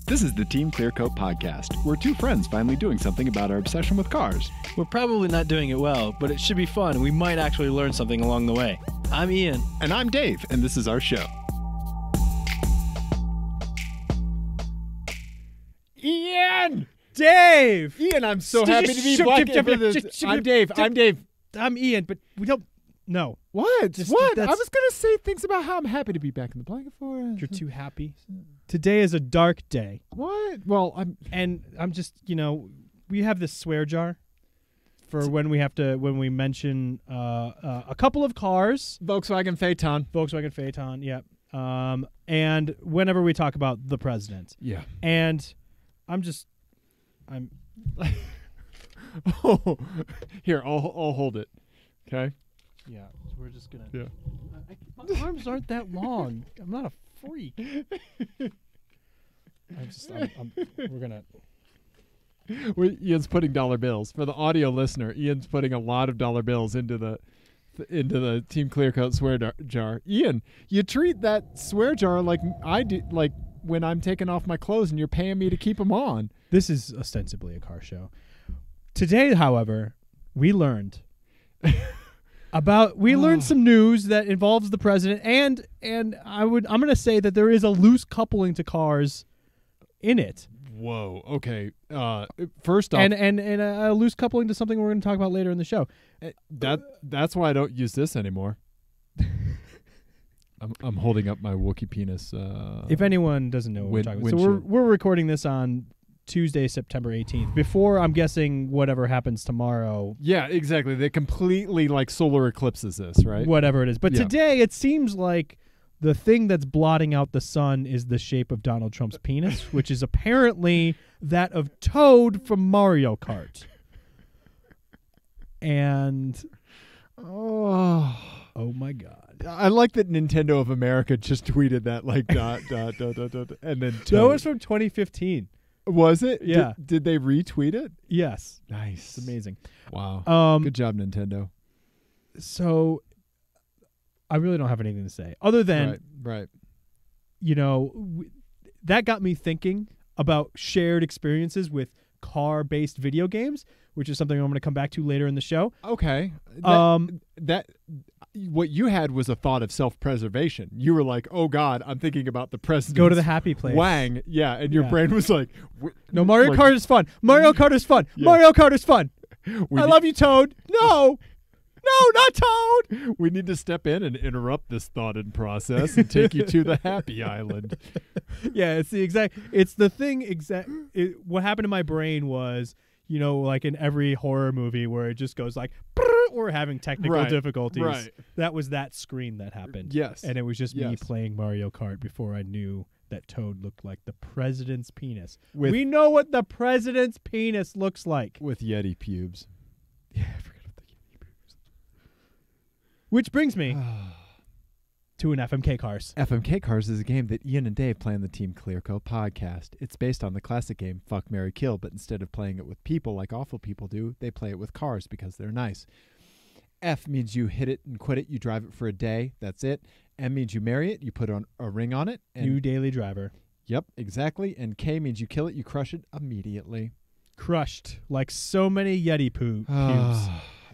This is the Team Clearcoat podcast. We're two friends finally doing something about our obsession with cars. We're probably not doing it well, but it should be fun, and we might actually learn something along the way. I'm Ian. And I'm Dave, and this is our show. Ian! Dave! Ian, I'm so happy to be back. I'm Dave. I'm Ian, but we don't... No. What? Just- What? I that's- was going to say things about how I'm happy to be back in the blanket for it. You're too happy. Today is a dark day, What? Well, I'm... and I'm just, we have this swear jar for when we mention a couple of cars. Volkswagen Phaeton, yep. And whenever we talk about the president. Yeah. And I'm Oh, here, I'll hold it. Okay? yeah, so we're just gonna. Yeah. My arms aren't that long. I'm not a freak. We're gonna. Ian's putting dollar bills. For the audio listener, Ian's putting a lot of dollar bills into the Team Clearcoat swear jar. Ian, you treat that swear jar like I do, like when I'm taking off my clothes and you're paying me to keep them on. This is ostensibly a car show. Today, however, we learned some news that involves the president, and I'm going to say that there is a loose coupling to cars in it. Whoa. Okay. First off, And a loose coupling to something we're going to talk about later in the show. that's why I don't use this anymore. I'm holding up my Wookiee penis. If anyone doesn't know what we're talking about, so we're recording this on Tuesday, September 18th, before, I'm guessing, whatever happens tomorrow. Yeah, exactly. They completely solar eclipses this, right? Whatever it is. But Yeah. today, it seems like the thing that's blotting out the sun is the shape of Donald Trump's penis, which is apparently that of Toad from Mario Kart. And oh my God. I like that Nintendo of America just tweeted that dot, and then That was from 2015. Was it? Yeah. Did they retweet it? Yes. Nice. It's amazing. Wow. Good job, Nintendo. So I really don't have anything to say other than, right. That got me thinking about shared experiences with car-based video games, which is something I'm going to come back to later in the show. Okay. What you had was a thought of self-preservation. You were like, "Oh God, I'm thinking about the president." Go to the happy place. Wang, yeah, and your brain was like, "No, Mario Kart is fun. Mario Kart is fun. Yeah. Mario Kart is fun. I love you, Toad." No, not Toad. We need to step in and interrupt this thought and process and take you to the happy island. Yeah, what happened in my brain was, like in every horror movie where it just goes like, we're having technical difficulties. Right. That was that screen that happened. Yes. And it was just me playing Mario Kart before I knew that Toad looked like the president's penis. We know what the president's penis looks like. With Yeti pubes. Yeah, I forgot about the Yeti pubes. Which brings me to an FMK Cars. FMK Cars is a game that Ian and Dave play on the Team Clearcoat podcast. It's based on the classic game Fuck, Marry, Kill, but instead of playing it with people like awful people do, they play it with cars because they're nice. F means you hit it and quit it. You drive it for a day. That's it. M means you marry it. You put a ring on it. And New daily driver. Yep, exactly. And K means you kill it. You crush it immediately. Crushed like so many Yeti pubes.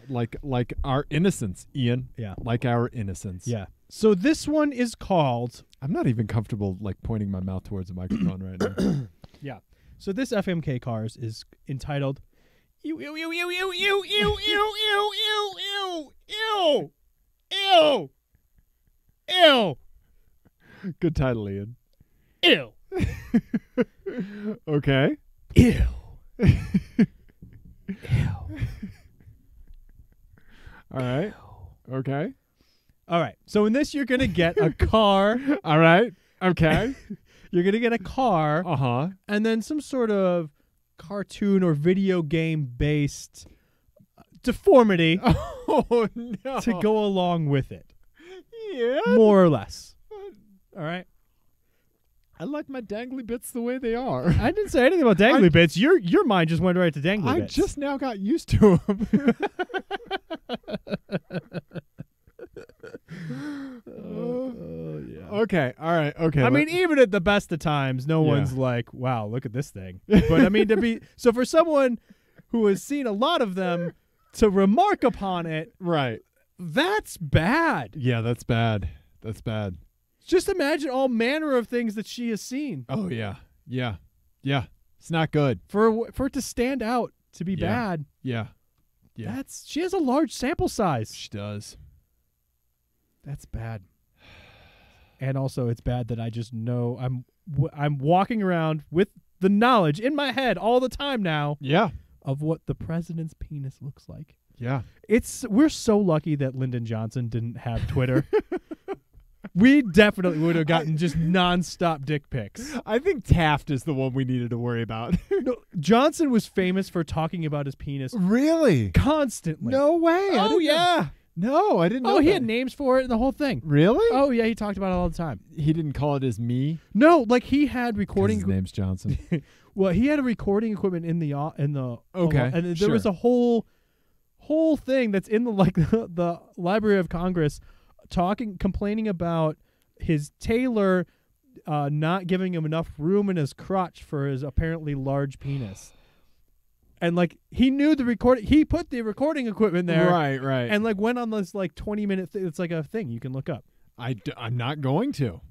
Like our innocence, Ian. Yeah. Like our innocence. Yeah. So this one is called... I'm not even comfortable pointing my mouth towards the microphone right now. Yeah. So this FMK Cars is entitled... Ew. Good title, Ian. Ew. Okay. Ew. All right. Okay. All right. So in this, you're going to get a car. All right. Okay. You're going to get a car. Uh-huh. And then some sort of cartoon or video game based deformity Oh, no. to go along with it. Yeah. More or less. All right. I like my dangly bits the way they are. I didn't say anything about dangly bits. Your mind just went right to dangly bits. I just now got used to them. Yeah. Okay. All right. Okay. I mean, even at the best of times, no one's like, wow, look at this thing. But I mean, so for someone who has seen a lot of them to remark upon it, right. That's bad. Yeah, that's bad. That's bad. Just imagine all manner of things that she has seen. Oh, yeah. Yeah. Yeah. It's not good. For it to stand out to be bad. Yeah. Yeah. She has a large sample size. She does. That's bad. And also, it's bad that I just know I'm walking around with the knowledge in my head all the time now. Yeah. Of what the president's penis looks like. Yeah. We're so lucky that Lyndon Johnson didn't have Twitter. We definitely would have gotten just nonstop dick pics. I think Taft is the one we needed to worry about. No, Johnson was famous for talking about his penis. Really? Constantly. No way. Oh, yeah. No, I didn't know. Oh, he that. had names for it and the whole thing. Really? Oh, yeah, he talked about it all the time. He didn't call it as me? No, like he had recording. His name's Johnson. Well, he had a recording equipment in the okay, and there was a whole thing that's in the Library of Congress complaining about his tailor not giving him enough room in his crotch for his apparently large penis. And he knew the recording. He put the recording equipment there. Right. And went on this 20-minute thing. It's like a thing you can look up. I'm not going to.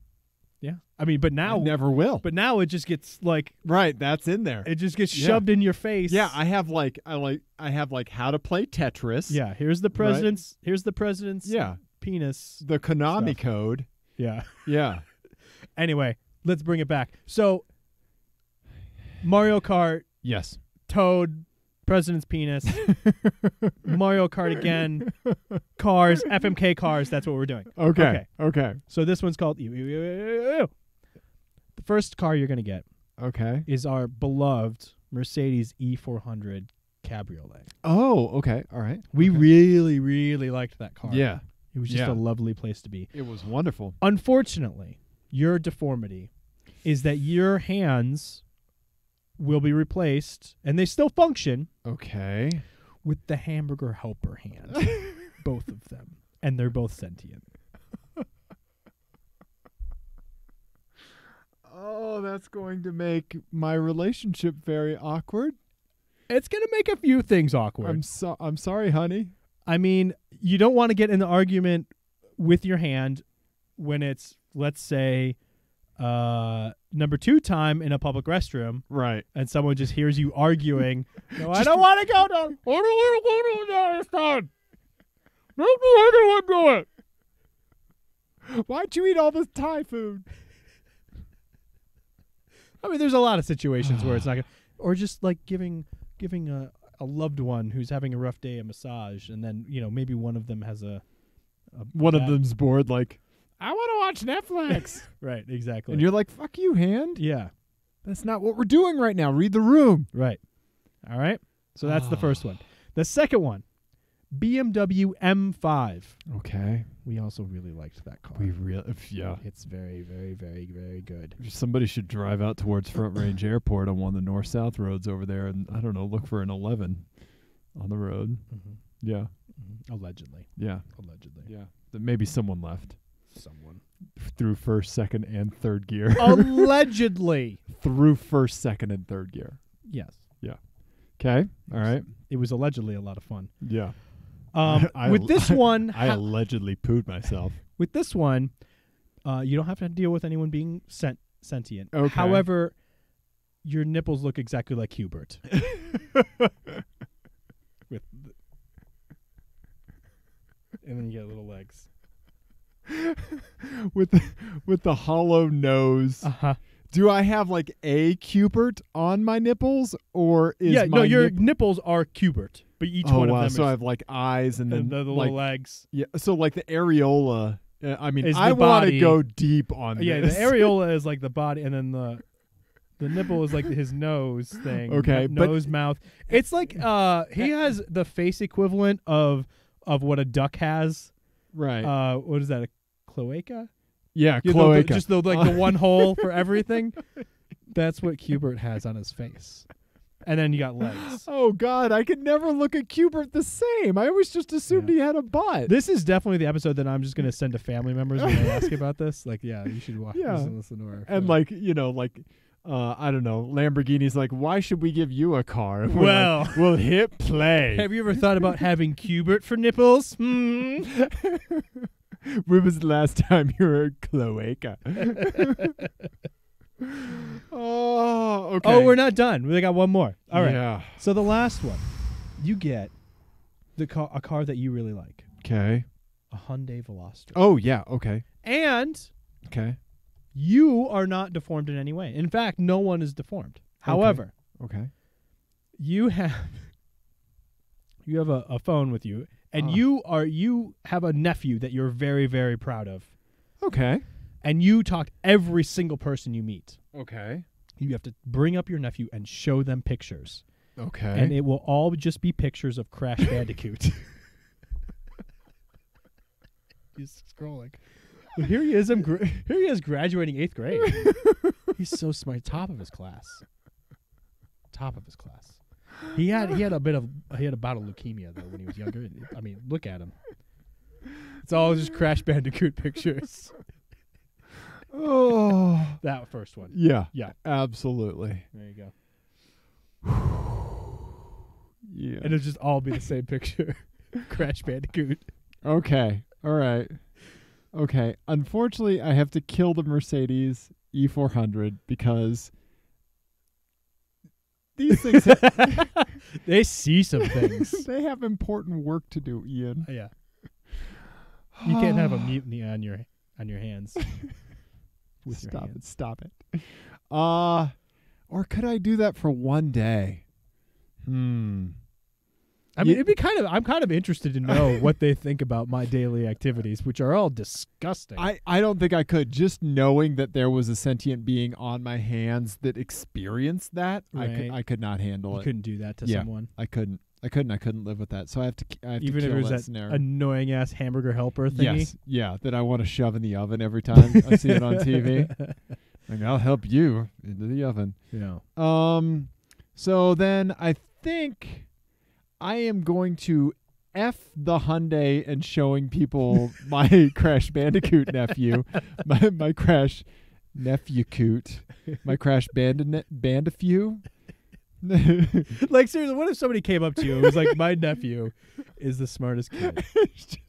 Yeah. I mean, but now. I never will. But now it just gets Right, that's in there. It just gets shoved in your face. Yeah, I have how to play Tetris. Yeah, here's the president's penis. The Konami stuff. code. Yeah. Yeah. Anyway, let's bring it back. So Mario Kart, Yes. Toad, president's penis, Mario Kart again, cars, FMK cars, that's what we're doing. Okay. So this one's called The first car you're going to get is our beloved Mercedes E400 Cabriolet. Oh, okay. All right. We really, really liked that car. Yeah. It was just a lovely place to be. It was wonderful. Unfortunately, your deformity is that your hands will be replaced, and they still function. Okay. With the hamburger helper hand. Both of them. And they're both sentient. Oh, that's going to make my relationship very awkward. It's going to make a few things awkward. I'm sorry, honey. I mean, you don't want to get in an argument with your hand when it's, let's say, number 2 time in a public restroom. Right. And someone just hears you arguing. No, I don't want to go down. I don't want to go down this time. Let the other one do it. Why'd you eat all this Thai food? I mean, there's a lot of situations where it's not going to, or just giving a loved one who's having a rough day a massage, and then, maybe one of them has one of them's bored, I want to watch Netflix. Right, exactly. And you're like, fuck you, hand. Yeah. That's not what we're doing right now. Read the room. Right. All right. So that's the first one. The second one, BMW M5. Okay. We also really liked that car. Yeah. It's very, very, very, very good. Somebody should drive out towards Front Range Airport on one of the north-south roads over there and, I don't know, look for an 11 on the road. Mm-hmm. Yeah. Mm-hmm. Allegedly. Yeah. Allegedly. Yeah. That maybe someone left. Someone. Through first, second, and third gear. Allegedly. Through first, second, and third gear. Yes. Yeah. Okay. All right. It was allegedly a lot of fun. Yeah. With this one, I allegedly pooed myself. With this one, you don't have to deal with anyone being sentient. Okay. However, your nipples look exactly like Q-Bert. And then you get little legs. with the hollow nose. Uh-huh. Do I have a Q-Bert on my nipples, or is your nipples are Q-Bert, but each one of them so is I have eyes and then the little legs. Yeah, so the areola. I mean, is I want to go deep on this. Yeah, the areola is the body, and then the nipple is his nose thing. Okay, nose, mouth. It's he has the face equivalent of what a duck has. Right. What is that? A cloaca? Yeah, cloaca. The one hole for everything. That's what Q-Bert has on his face. And then you got legs. Oh, God. I could never look at Q-Bert the same. I always just assumed he had a butt. This is definitely the episode that I'm just going to send to family members when they ask about this. Like, you should watch this and listen to her. And, I don't know, Lamborghini's like, why should we give you a car? And we're Well. like, we'll hit play. Have you ever thought about having Q-Bert for nipples? When was the last time you were at Cloaca? Oh, okay. Oh, we're not done. We got one more. All right. Yeah. So the last one, you get a car that you really like. Okay. A Hyundai Veloster. Oh, yeah. Okay. And Okay. you are not deformed in any way. In fact, no one is deformed. However, Okay. you have a phone with you, and you have a nephew that you're very, very proud of. Okay. And you talk to every single person you meet. Okay. You have to bring up your nephew and show them pictures. Okay. And it will all just be pictures of Crash Bandicoot. He's scrolling. Well, here he is. Here he is graduating 8th grade. He's so smart. Top of his class. Top of his class. He had a bout of leukemia though when he was younger. I mean, look at him. It's all just Crash Bandicoot pictures. Oh. That first one. Yeah. Yeah. Absolutely. There you go. Yeah. And it'll just all be the same picture. Crash Bandicoot. Okay. All right. Okay. Unfortunately, I have to kill the Mercedes E400 because these things they see some things. they have important work to do, Ian. Yeah. You can't have a mutiny on your hands. With your hands. Stop it. Or could I do that for one day? I mean, I'm kind of interested to know what they think about my daily activities, which are all disgusting. I don't think I could. Just knowing that there was a sentient being on my hands that experienced that, Right. I could not handle you it. couldn't do that to Yeah. someone. I couldn't live with that. So I have to Even kill if it was that that scenario. annoying ass hamburger helper thingy. Yes, yeah, that I want to shove in the oven every time I see it on TV. Like, I'll help you into the oven. Yeah. So then I think I am going to F the Hyundai and showing people my Crash Bandicoot nephew, my Crash nephew-coot, my Crash Bandifew. Like, seriously, what if somebody came up to you and was like, my nephew is the smartest kid.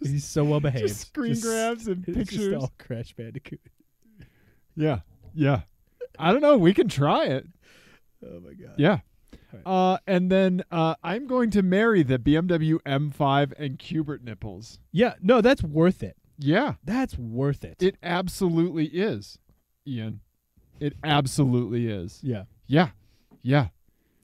He's so well behaved. Just screen grabs and it's pictures. Just all Crash Bandicoot. Yeah. I don't know. We can try it. Oh, my God. Yeah. Right. And then I'm going to marry the BMW M5 and Q-Bert nipples. Yeah. No, that's worth it. Yeah. That's worth it. It absolutely is, Ian. It absolutely is. Yeah. Yeah. Yeah.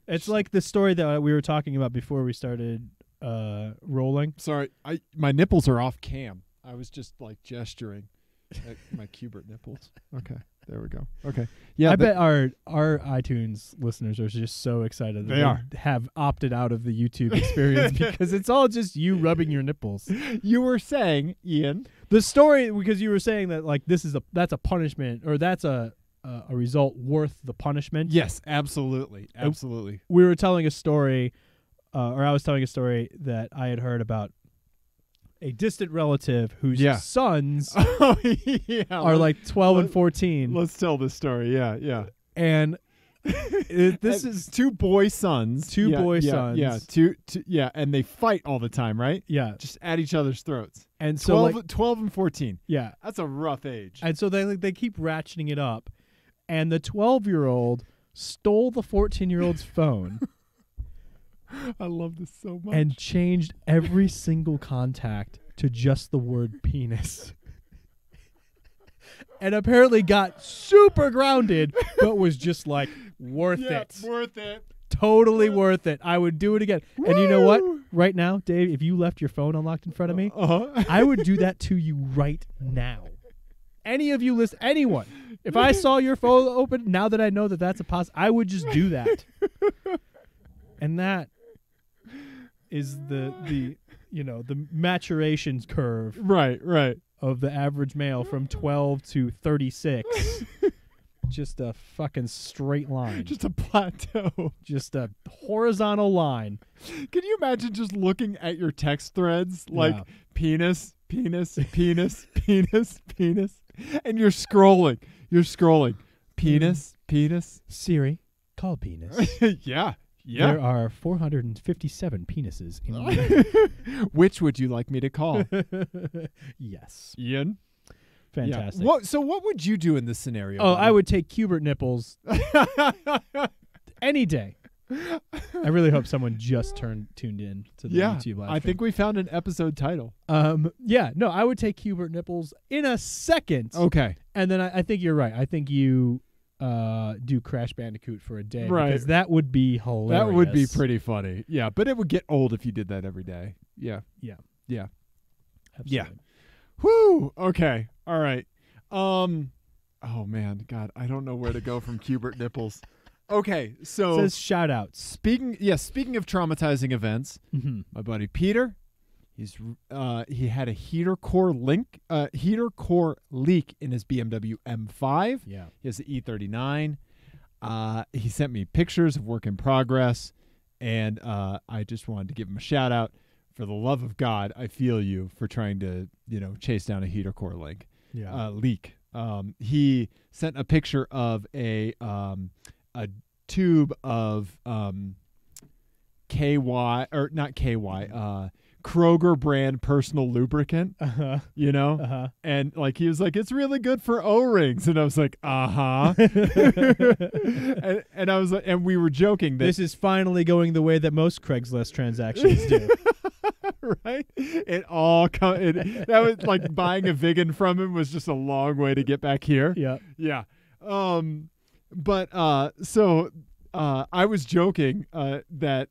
It's like the story that we were talking about before we started rolling. Sorry, my nipples are off cam. I was just like gesturing at my Q-Bert nipples. Okay, there we go. Okay, yeah. I bet our iTunes listeners are just so excited that They are. have opted out of the YouTube experience because it's all just you rubbing your nipples. You were saying, Ian, The story, because you were saying that like that's a punishment, or that's a result worth the punishment. yes, absolutely. We were telling a story, or I was telling a story that I had heard about a distant relative whose sons Oh, yeah. are like 12 and 14. Let's tell this story. Yeah. And this is two boy sons. Two boy sons. Yeah, yeah, and they fight all the time, right? Yeah. Just at each other's throats. And so 12 and 14. yeah. That's a rough age. And so they keep ratcheting it up. And the 12-year-old stole the 14-year-old's phone I love this so much. and changed every single contact to just the word penis. And apparently got super grounded, but was just like, worth it. Worth it. Totally worth it. I would do it again. And you know what? Woo! Right now, Dave, if you left your phone unlocked in front of me, I would do that to you right now. Any of you listen, anyone. If I saw your phone open, now that I know that that's a I would just do that. And that is the maturation curve Right. of the average male from 12 to 36. just a fucking straight line. Just a plateau. Just a horizontal line. Can you imagine just looking at your text threads like penis, penis, penis, penis, penis, and you're scrolling. Penis, penis. Siri, call penis. Yeah. There are 457 penises in the Which would you like me to call? Yes. Ian? Fantastic. Yeah. So what would you do in this scenario? Oh, I would take Q-Bert nipples any day. I really hope someone just tuned in to the YouTube live stream. I think we found an episode title. I would take Q-Bert nipples in a second. Okay. And then I think you're right. I think you do Crash Bandicoot for a day. Right. Because that would be hilarious. That would be pretty funny. Yeah, but it would get old if you did that every day. Yeah. Yeah. Yeah. Absolutely. Yeah. Whew. Okay. All right. Oh man, God, I don't know where to go from Q-Bert nipples. Okay, so it says shout outs. Speaking of traumatizing events, my buddy Peter, he had a heater core leak in his BMW M5. Yeah. He has the E39. He sent me pictures of work in progress, and I just wanted to give him a shout out. For the love of God, I feel you for trying to, chase down a heater core leak. He sent a picture of a tube of Kroger brand personal lubricant, and like he was like, it's really good for O-rings, and I was like, and I was like, and we were joking that this is finally going the way that most Craigslist transactions do. Right? It all that was like buying a vegan from him was just a long way to get back here. Yeah. Yeah. So I was joking that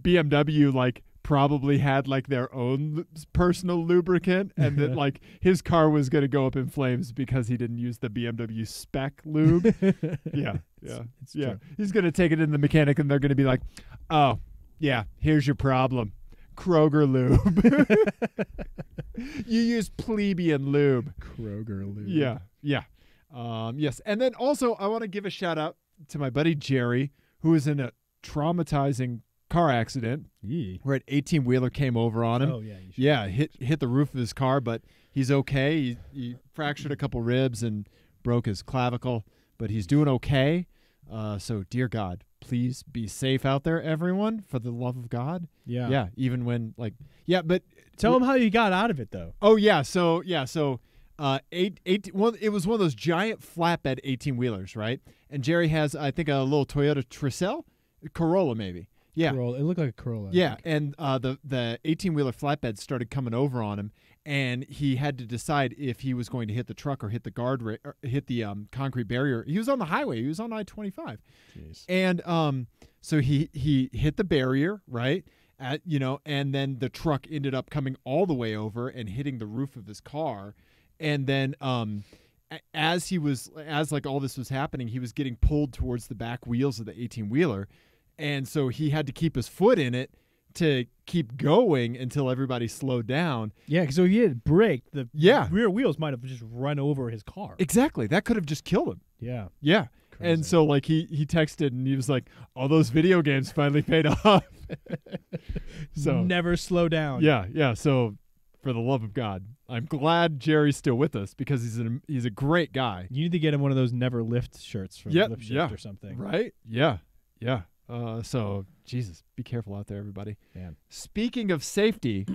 BMW like probably had like their own personal lubricant, and that like his car was going to go up in flames because he didn't use the BMW spec lube. It's true. He's going to take it in the mechanic, and they're going to be like, "Oh, yeah, here's your problem. Kroger lube. You use plebeian lube." Kroger lube. Yeah. Yes. And then also I want to give a shout out to my buddy Jerry, who was in a traumatizing car accident where an 18-wheeler came over on him. Oh, yeah. Yeah, hit the roof of his car, but he's okay. He fractured a couple ribs and broke his clavicle, but he's doing okay. So, dear God, please be safe out there, everyone, for the love of God. Yeah. Yeah, even when, like, but... Tell him how you got out of it, though. Oh, yeah. So it was one of those giant flatbed 18-wheelers, right? And Jerry has, I think, a little Toyota Tercel? Corolla, maybe. Yeah. Corolla. It looked like a Corolla. Yeah, and the 18-wheeler flatbed started coming over on him, and he had to decide if he was going to hit the truck or hit the or hit the concrete barrier. He was on the highway. He was on I-25. Jeez. And so he hit the barrier, right? And then the truck ended up coming all the way over and hitting the roof of his car. And then as like all this was happening, he was getting pulled towards the back wheels of the 18-wheeler. And so he had to keep his foot in it to keep going until everybody slowed down. Yeah, because if he had braked, the rear wheels might have just run over his car. Exactly. That could have just killed him. Yeah. Yeah. Crazy. And so like he texted and he was like, all those video games finally paid off. So never slow down. Yeah. Yeah. So for the love of God, I'm glad Jerry's still with us because he's a great guy. You need to get him one of those never lift shirts from Lift Shift or something. Right? Yeah. Yeah. So Jesus, be careful out there, everybody. Man. Speaking of safety,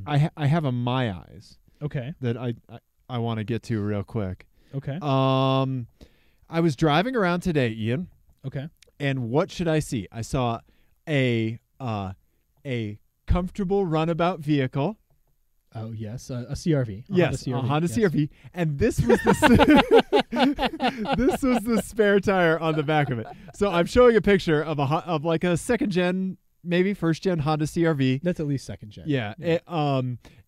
I have a my eyes. Okay. That I want to get to real quick. Okay. I was driving around today, Ian. Okay. And what should I see? I saw a comfortable runabout vehicle. Oh yes, a CRV. Yes, a Honda CRV, and this was the spare tire on the back of it. So I'm showing a picture of like a second gen, maybe first gen Honda CRV. That's at least second gen. Yeah.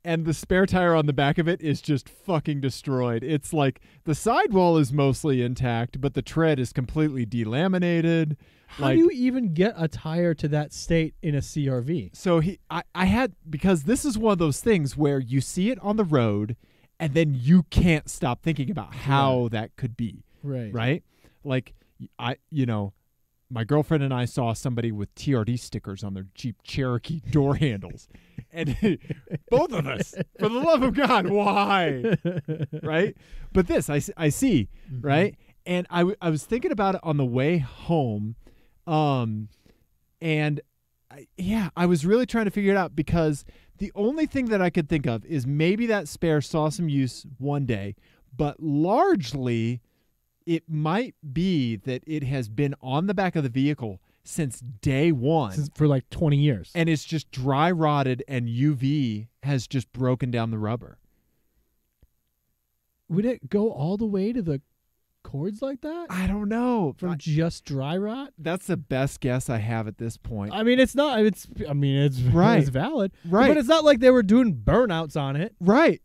And the spare tire on the back of it is just fucking destroyed. It's like the sidewall is mostly intact, but the tread is completely delaminated. How do you even get a tire to that state in a CRV? So I had, because this is one of those things where you see it on the road and then you can't stop thinking about how that could be. Right. Right? like my girlfriend and I saw somebody with TRD stickers on their Jeep Cherokee door handles. And both of us, for the love of God, why? Right? But this, I see, right? And I was thinking about it on the way home. And I was really trying to figure it out because the only thing that I could think of is maybe that spare saw some use one day, but largely it might be that it has been on the back of the vehicle since day one. For like 20 years. And it's just dry rotted and UV has just broken down the rubber. Would it go all the way to the cords like that? I don't know. From just dry rot? That's the best guess I have at this point. I mean, it's not. It's right. It's valid. Right. But it's not like they were doing burnouts on it. Right.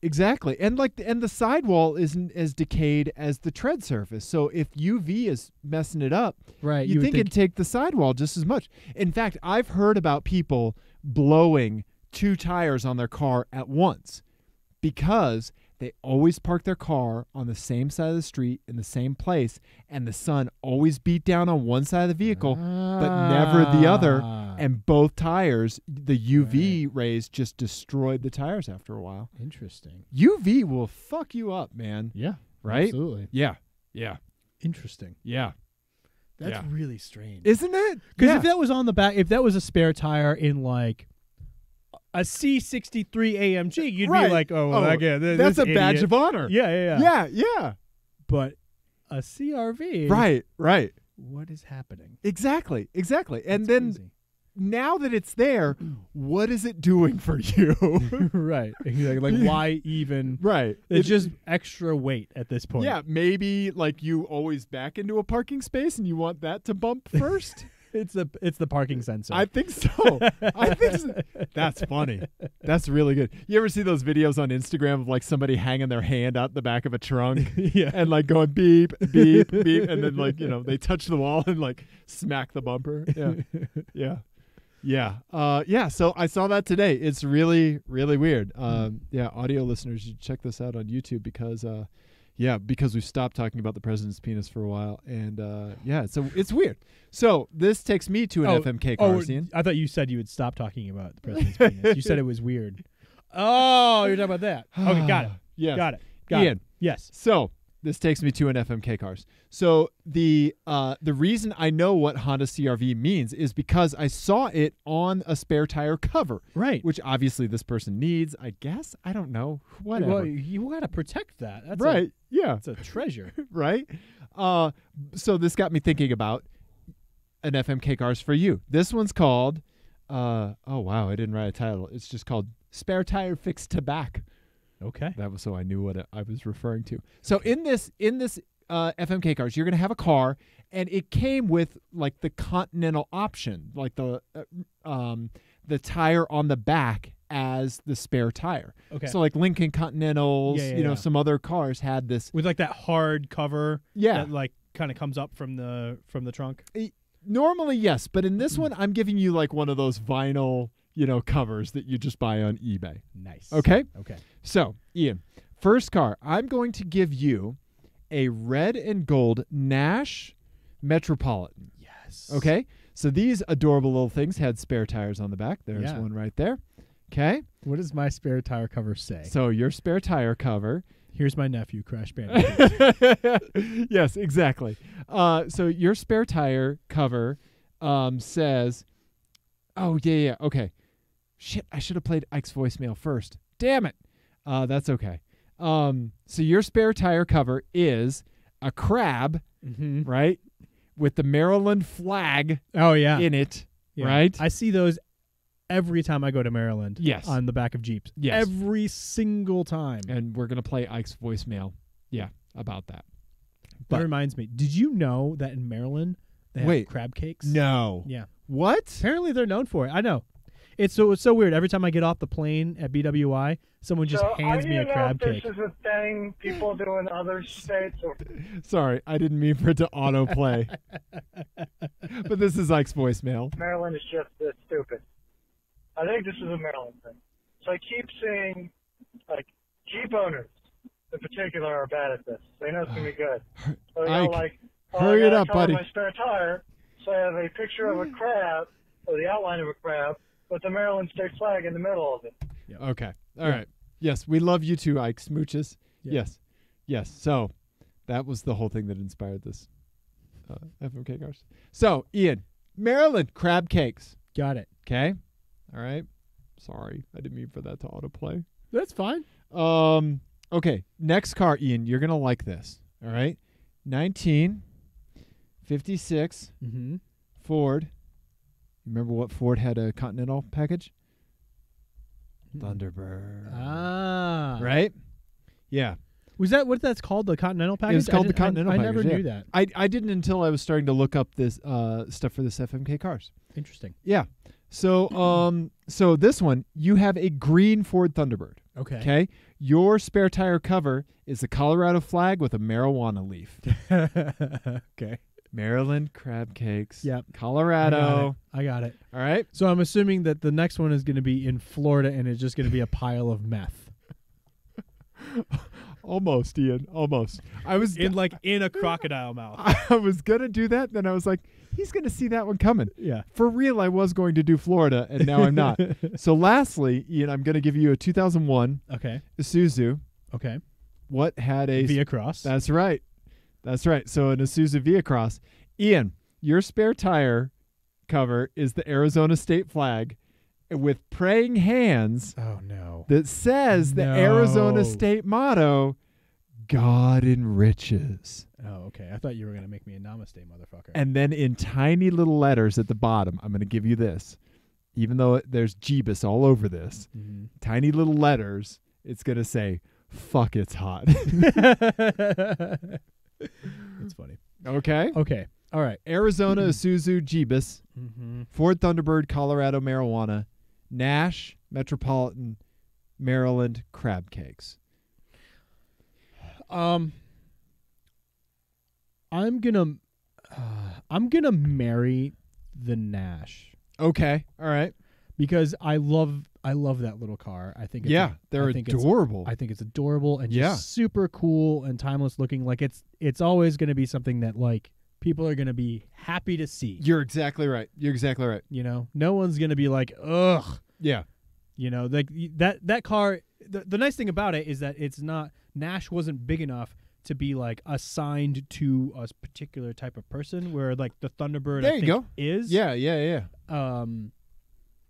Exactly. And the sidewall isn't as decayed as the tread surface. So if UV is messing it up, right, you think it'd take the sidewall just as much. In fact, I've heard about people blowing 2 tires on their car at once because they always park their car on the same side of the street in the same place, and the sun always beat down on one side of the vehicle, but never the other. And both tires, the UV rays just destroyed the tires after a while. Interesting. UV will fuck you up, man. Yeah. Right? Absolutely. Yeah. Interesting. Yeah. That's really strange. Isn't it? Because if that was on the back, if that was a spare tire in like a C63 AMG, you'd be like, again, that's a badge of honor. Yeah. But a CRV. Right. What is happening? Exactly. And that's then crazy. Now that it's there, what is it doing for you? Right. Like why even? Right. It's just extra weight at this point. Yeah. Maybe like you always back into a parking space and you want that to bump first. It's the parking sensor. I think so. That's funny. That's really good. You ever see those videos on Instagram of like somebody hanging their hand out the back of a trunk and like going beep, beep, beep, and then like, they touch the wall and like smack the bumper. Yeah. So I saw that today. It's really, really weird. Audio listeners, you check this out on YouTube because we've stopped talking about the president's penis for a while. And so it's weird. So this takes me to an FMK car scene. I thought you said you would stop talking about the president's penis. You said it was weird. Oh, you're talking about that. Okay, got it. Yes. Got it. Ian. Yes. So this takes me to an FMK cars. So the reason I know what Honda CRV means is because I saw it on a spare tire cover. Right. Which obviously this person needs, I guess. I don't know. Whatever. Well, you got to protect that. That's right. It's a treasure. Right. So this got me thinking about an FMK cars for you. This one's called, oh wow, I didn't write a title. It's just called Spare Tire Fix to Back. Okay. That was so I knew what I was referring to. So in this FMK cars, you're going to have a car, and it came with like the Continental option, like the tire on the back as the spare tire. Okay. So like Lincoln Continentals, some other cars had this with like that hard cover. Yeah. That like kind of comes up from the trunk. Normally, yes, but in this one, I'm giving you like one of those vinyl, covers that you just buy on eBay. Nice. Okay? Okay. So, Ian, first car, I'm going to give you a red and gold Nash Metropolitan. Yes. Okay? So these adorable little things had spare tires on the back. There's one right there. Okay? What does my spare tire cover say? So your spare tire cover. Here's my nephew, Crash Bandicoot. Yes, exactly. So your spare tire cover says, okay. Shit, I should have played Ike's voicemail first. Damn it. That's okay. So your spare tire cover is a crab, right, with the Maryland flag in it, right? I see those every time I go to Maryland. Yes. On the back of Jeeps. Yes. Every single time. And we're going to play Ike's voicemail, about that. But that reminds me, did you know that in Maryland they have crab cakes? No. Yeah. What? Apparently they're known for it. I know. It's so weird. Every time I get off the plane at BWI, someone just hands me a crab cake. This is a thing people do in other states. Sorry, I didn't mean for it to autoplay. But this is Ike's voicemail. Maryland is just this stupid. I think this is a Maryland thing. So I keep seeing, like, Jeep owners in particular are bad at this. They know it's going to be good. So I Ike, go like, hurry I it gotta up, cover buddy. my spare tire. So I have a picture of a crab, or the outline of a crab, with the Maryland state flag in the middle of it. Okay. All right. Yes, we love you too, Ike. Smooches. Yeah. Yes. So that was the whole thing that inspired this FMK cars. So, Ian, Maryland crab cakes. Got it. Okay. All right. Sorry, I didn't mean for that to autoplay. That's fine. Okay. Next car, Ian. You're gonna like this. All right. 1956 Mm-hmm. Ford. Remember what Ford had a Continental package? Thunderbird. Ah. Right? Yeah. Was that what that's called? The Continental package? It was called the Continental I package. never yeah. knew that. I didn't until I was starting to look up this stuff for this FMK cars. Interesting. Yeah. So so this one, you have a green Ford Thunderbird. Okay. Okay. Your spare tire cover is the Colorado flag with a marijuana leaf. Okay. Maryland crab cakes. Yep. Colorado. I got it. All right. So I'm assuming that the next one is going to be in Florida and it's just going to be a pile of meth. Almost, Ian. Almost. I was in a crocodile mouth. I was gonna do that, then I was like, he's gonna see that one coming. Yeah. For real, I was going to do Florida, and now I'm not. So lastly, Ian, I'm gonna give you a 2001 Okay. Isuzu. Okay. What had a Via Cross. That's right. That's right. So an Isuzu Via Cross. Ian, your spare tire cover is the Arizona state flag with praying hands Oh no. that says the No. Arizona state motto, God enriches. Oh, okay. I thought you were going to make me a namaste, motherfucker. And then in tiny little letters at the bottom, I'm going to give you this. Even though there's Jeebus all over this, Mm-hmm. tiny little letters, it's going to say, fuck, it's hot. That's funny. Okay. Okay. All right. Arizona, Isuzu, Jeebus, Mm-hmm. Ford Thunderbird, Colorado, marijuana, Nash, Metropolitan, Maryland, crab cakes. I'm gonna marry the Nash Okay. All right. because I love that little car. I think it's Yeah, they're adorable. I think it's adorable and Yeah. just super cool and timeless looking. Like it's always going to be something that like people are going to be happy to see. You're exactly right. You're exactly right. You know, no one's going to be like, ugh. Yeah. You know, like that car. The nice thing about it is that it's not Nash wasn't big enough to be like assigned to a particular type of person. Where like the Thunderbird, There I you think, go. is. Yeah.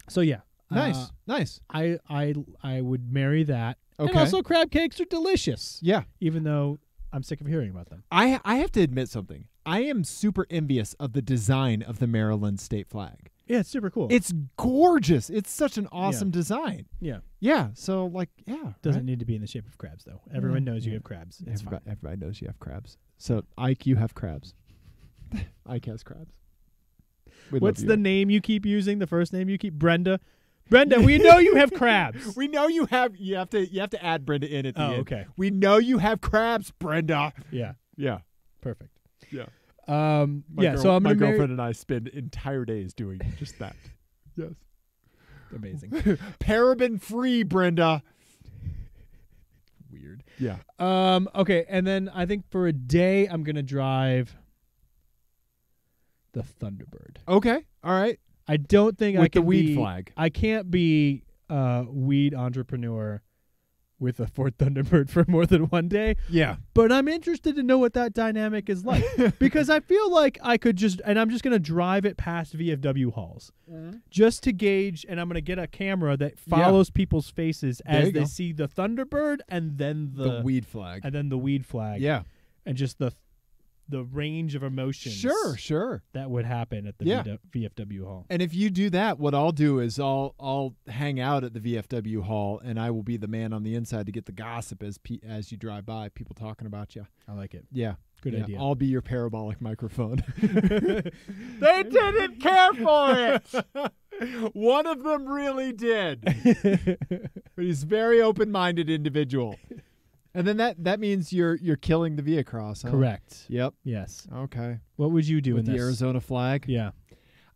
So yeah. Nice. Nice. I would marry that. Okay. And also, crab cakes are delicious. Yeah. Even though I'm sick of hearing about them. I have to admit something. I am super envious of the design of the Maryland state flag. Yeah, it's super cool. It's gorgeous. It's such an awesome design. yeah. Yeah. So like, yeah. Doesn't right? need to be in the shape of crabs though. Everyone knows you have crabs. It's fine. Everybody knows you have crabs. So Ike, you have crabs. Ike has crabs. We What's love the you. name you keep using? The first name you keep? Brenda. Brenda, we know you have crabs. We know you have. You have to add Brenda in at the end. Okay. We know you have crabs, Brenda. Yeah. Yeah. Perfect. Yeah. So I'm my gonna marry. girlfriend and I spend entire days doing just that. Yes. Amazing. Paraben free, Brenda. Weird. Yeah. Okay, and then I think for a day I'm gonna drive the Thunderbird. Okay. All right. I don't think I With the can weed be, flag. I can't be a weed entrepreneur with a Ford Thunderbird for more than one day. Yeah. But I'm interested to know what that dynamic is like because I feel like I could I'm just going to drive it past VFW halls just to gauge, and I'm going to get a camera that follows people's faces There as you they go. see the Thunderbird and then The weed flag. and then the weed flag. Yeah. And just the range of emotions. Sure. That would happen at the Yeah. VFW hall. And if you do that, what I'll do is I'll hang out at the VFW hall, and I will be the man on the inside to get the gossip as you drive by, people talking about you. I like it. Yeah. Good Yeah, idea. I'll be your parabolic microphone. They didn't care for it. One of them really did. But he's a very open-minded individual. And then that means you're killing the Via Cross, huh? Correct. Yep. Yes. Okay. What would you do With in the this? Arizona flag? Yeah.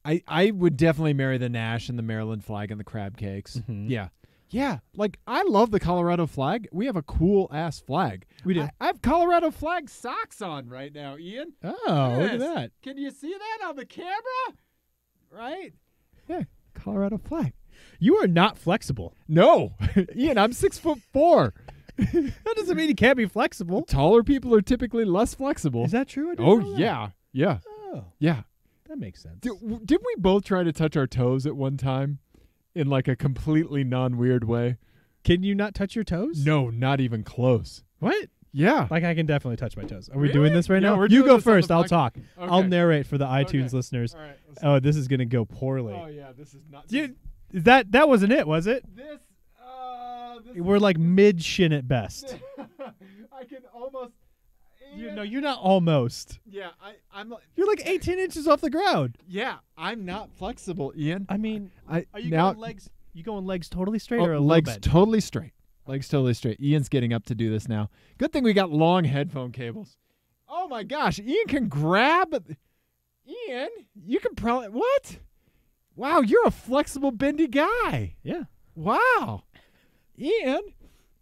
I would definitely marry the Nash and the Maryland flag and the crab cakes. Mhm. Yeah. Yeah, like I love the Colorado flag. We have a cool ass flag. We do. I have Colorado flag socks on right now, Ian. Oh, look at Yes. that. Can you see that on the camera? Right? Yeah, Colorado flag. You are not flexible. No, Ian, I'm 6'4". That doesn't mean you can't be flexible. Taller people are typically less flexible. Is that true? I didn't Oh know that. yeah. Oh, Yeah. that makes sense. Didn't we both try to touch our toes at one time in like a completely non-weird way? Can you not touch your toes? No, not even close. What? Yeah. Like I can definitely touch my toes. Are we Really? doing this right Yeah, now? we're You doing go this on the first. I'll podcast. talk. Okay. I'll narrate for the iTunes Okay. listeners. All right. Oh, this is gonna go poorly. Oh yeah, this is not. That wasn't it, was it? This. We're like mid shin at best. I can almost. You're not almost. Yeah, I'm. You're like 18 inches off the ground. Yeah, I'm not flexible, Ian. I mean, Are you now, going legs? You going legs totally straight oh, or a little legs bent? totally straight. Legs totally straight. Ian's getting up to do this now. Good thing we got long headphone cables. Oh my gosh, Ian can grab. Ian, you can probably what? Wow, you're a flexible, bendy guy. Yeah. Wow, Ian,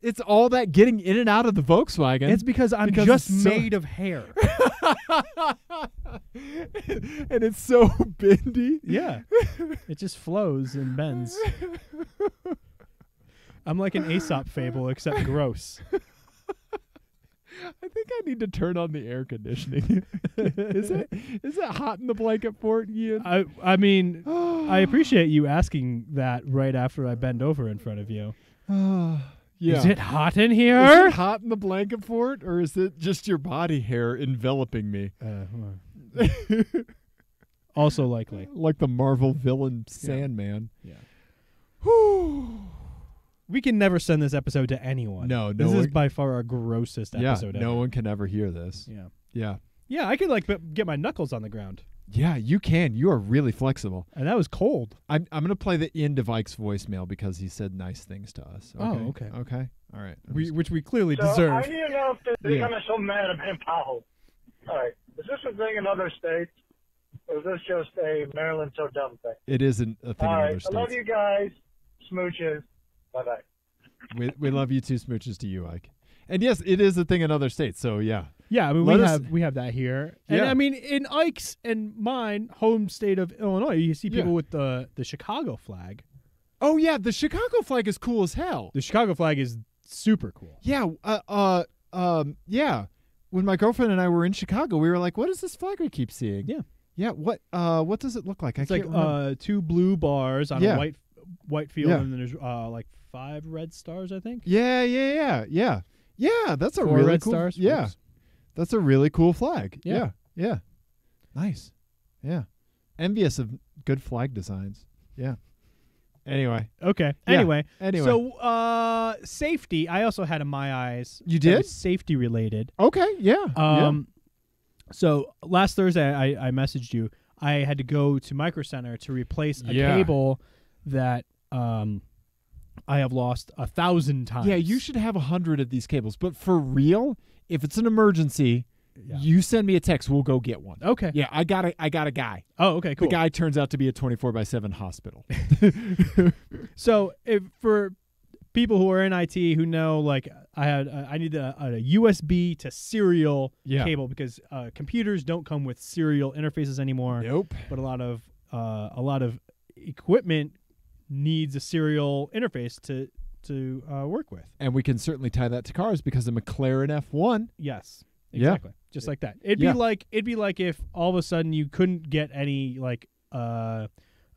it's all that getting in and out of the Volkswagen. It's because I'm Because just it's so- made of hair. and it's so bendy. Yeah. It just flows and bends. I'm like an Aesop fable, except gross. I think I need to turn on the air conditioning. Is it hot in the blanket fort, Ian? I mean, I appreciate you asking that right after I bend over in front of you. Yeah. Is it hot in Is here? it hot in the blanket fort, or is it just your body hair enveloping me? Also likely. Like the Marvel villain Sandman. Yeah. Whew. We can never send this episode to anyone. No This is one- by far our grossest episode ever. no one can ever hear this. Yeah. Yeah. Yeah, I could like get my knuckles on the ground. Yeah, you can. You are really flexible. And that was cold. I'm going to play the end of Ike's voicemail because he said nice things to us. Okay? Oh, okay. Okay. All right. Which we clearly So deserve. I need to know if they're Yeah. kind of so mad at being Powell. All right. Is this a thing in other states? Or is this just a Maryland so dumb thing? It isn't a thing All in right. other I states. love you guys. Smooches. Bye-bye. We love you too. Smooches to you, Ike. And yes, it is a thing in other states. So yeah. Yeah, I mean we have that here. And Yeah. I mean in Ike's and mine home state of Illinois, you see people Yeah. with the Chicago flag. Oh yeah, the Chicago flag is cool as hell. The Chicago flag is super cool. Yeah. Yeah. When my girlfriend and I were in Chicago, we were like, "What is this flag we keep seeing?" Yeah. Yeah. What does it look like? It's I like can't remember. two blue bars on Yeah. a white field, Yeah. and then there's like 5 red stars, I think. Yeah. Yeah. That's a 4 really red cool. stars. Yeah. Oops. That's a really cool flag. Yeah. Yeah. Nice. Yeah. Envious of good flag designs. Yeah. Anyway. Okay. Yeah. Anyway. Anyway. So safety. I also had in my eyes. You that did? was safety related. Okay. Yeah. So last Thursday, I messaged you. I had to go to Micro Center to replace a Yeah. cable that I have lost 1,000 times. Yeah, you should have 100 of these cables. But for real, if it's an emergency, Yeah. you send me a text. We'll go get one. Okay. Yeah, I got a guy. Oh, okay, cool. The guy turns out to be a 24/7 hospital. So for people who are in IT who know, like I need a USB to serial Yeah. cable because computers don't come with serial interfaces anymore. Nope. But a lot of equipment needs a serial interface to work with. And we can certainly tie that to cars because a McLaren F1. Yes, Yeah. exactly. Just like that. It'd Yeah. be like if all of a sudden you couldn't get any like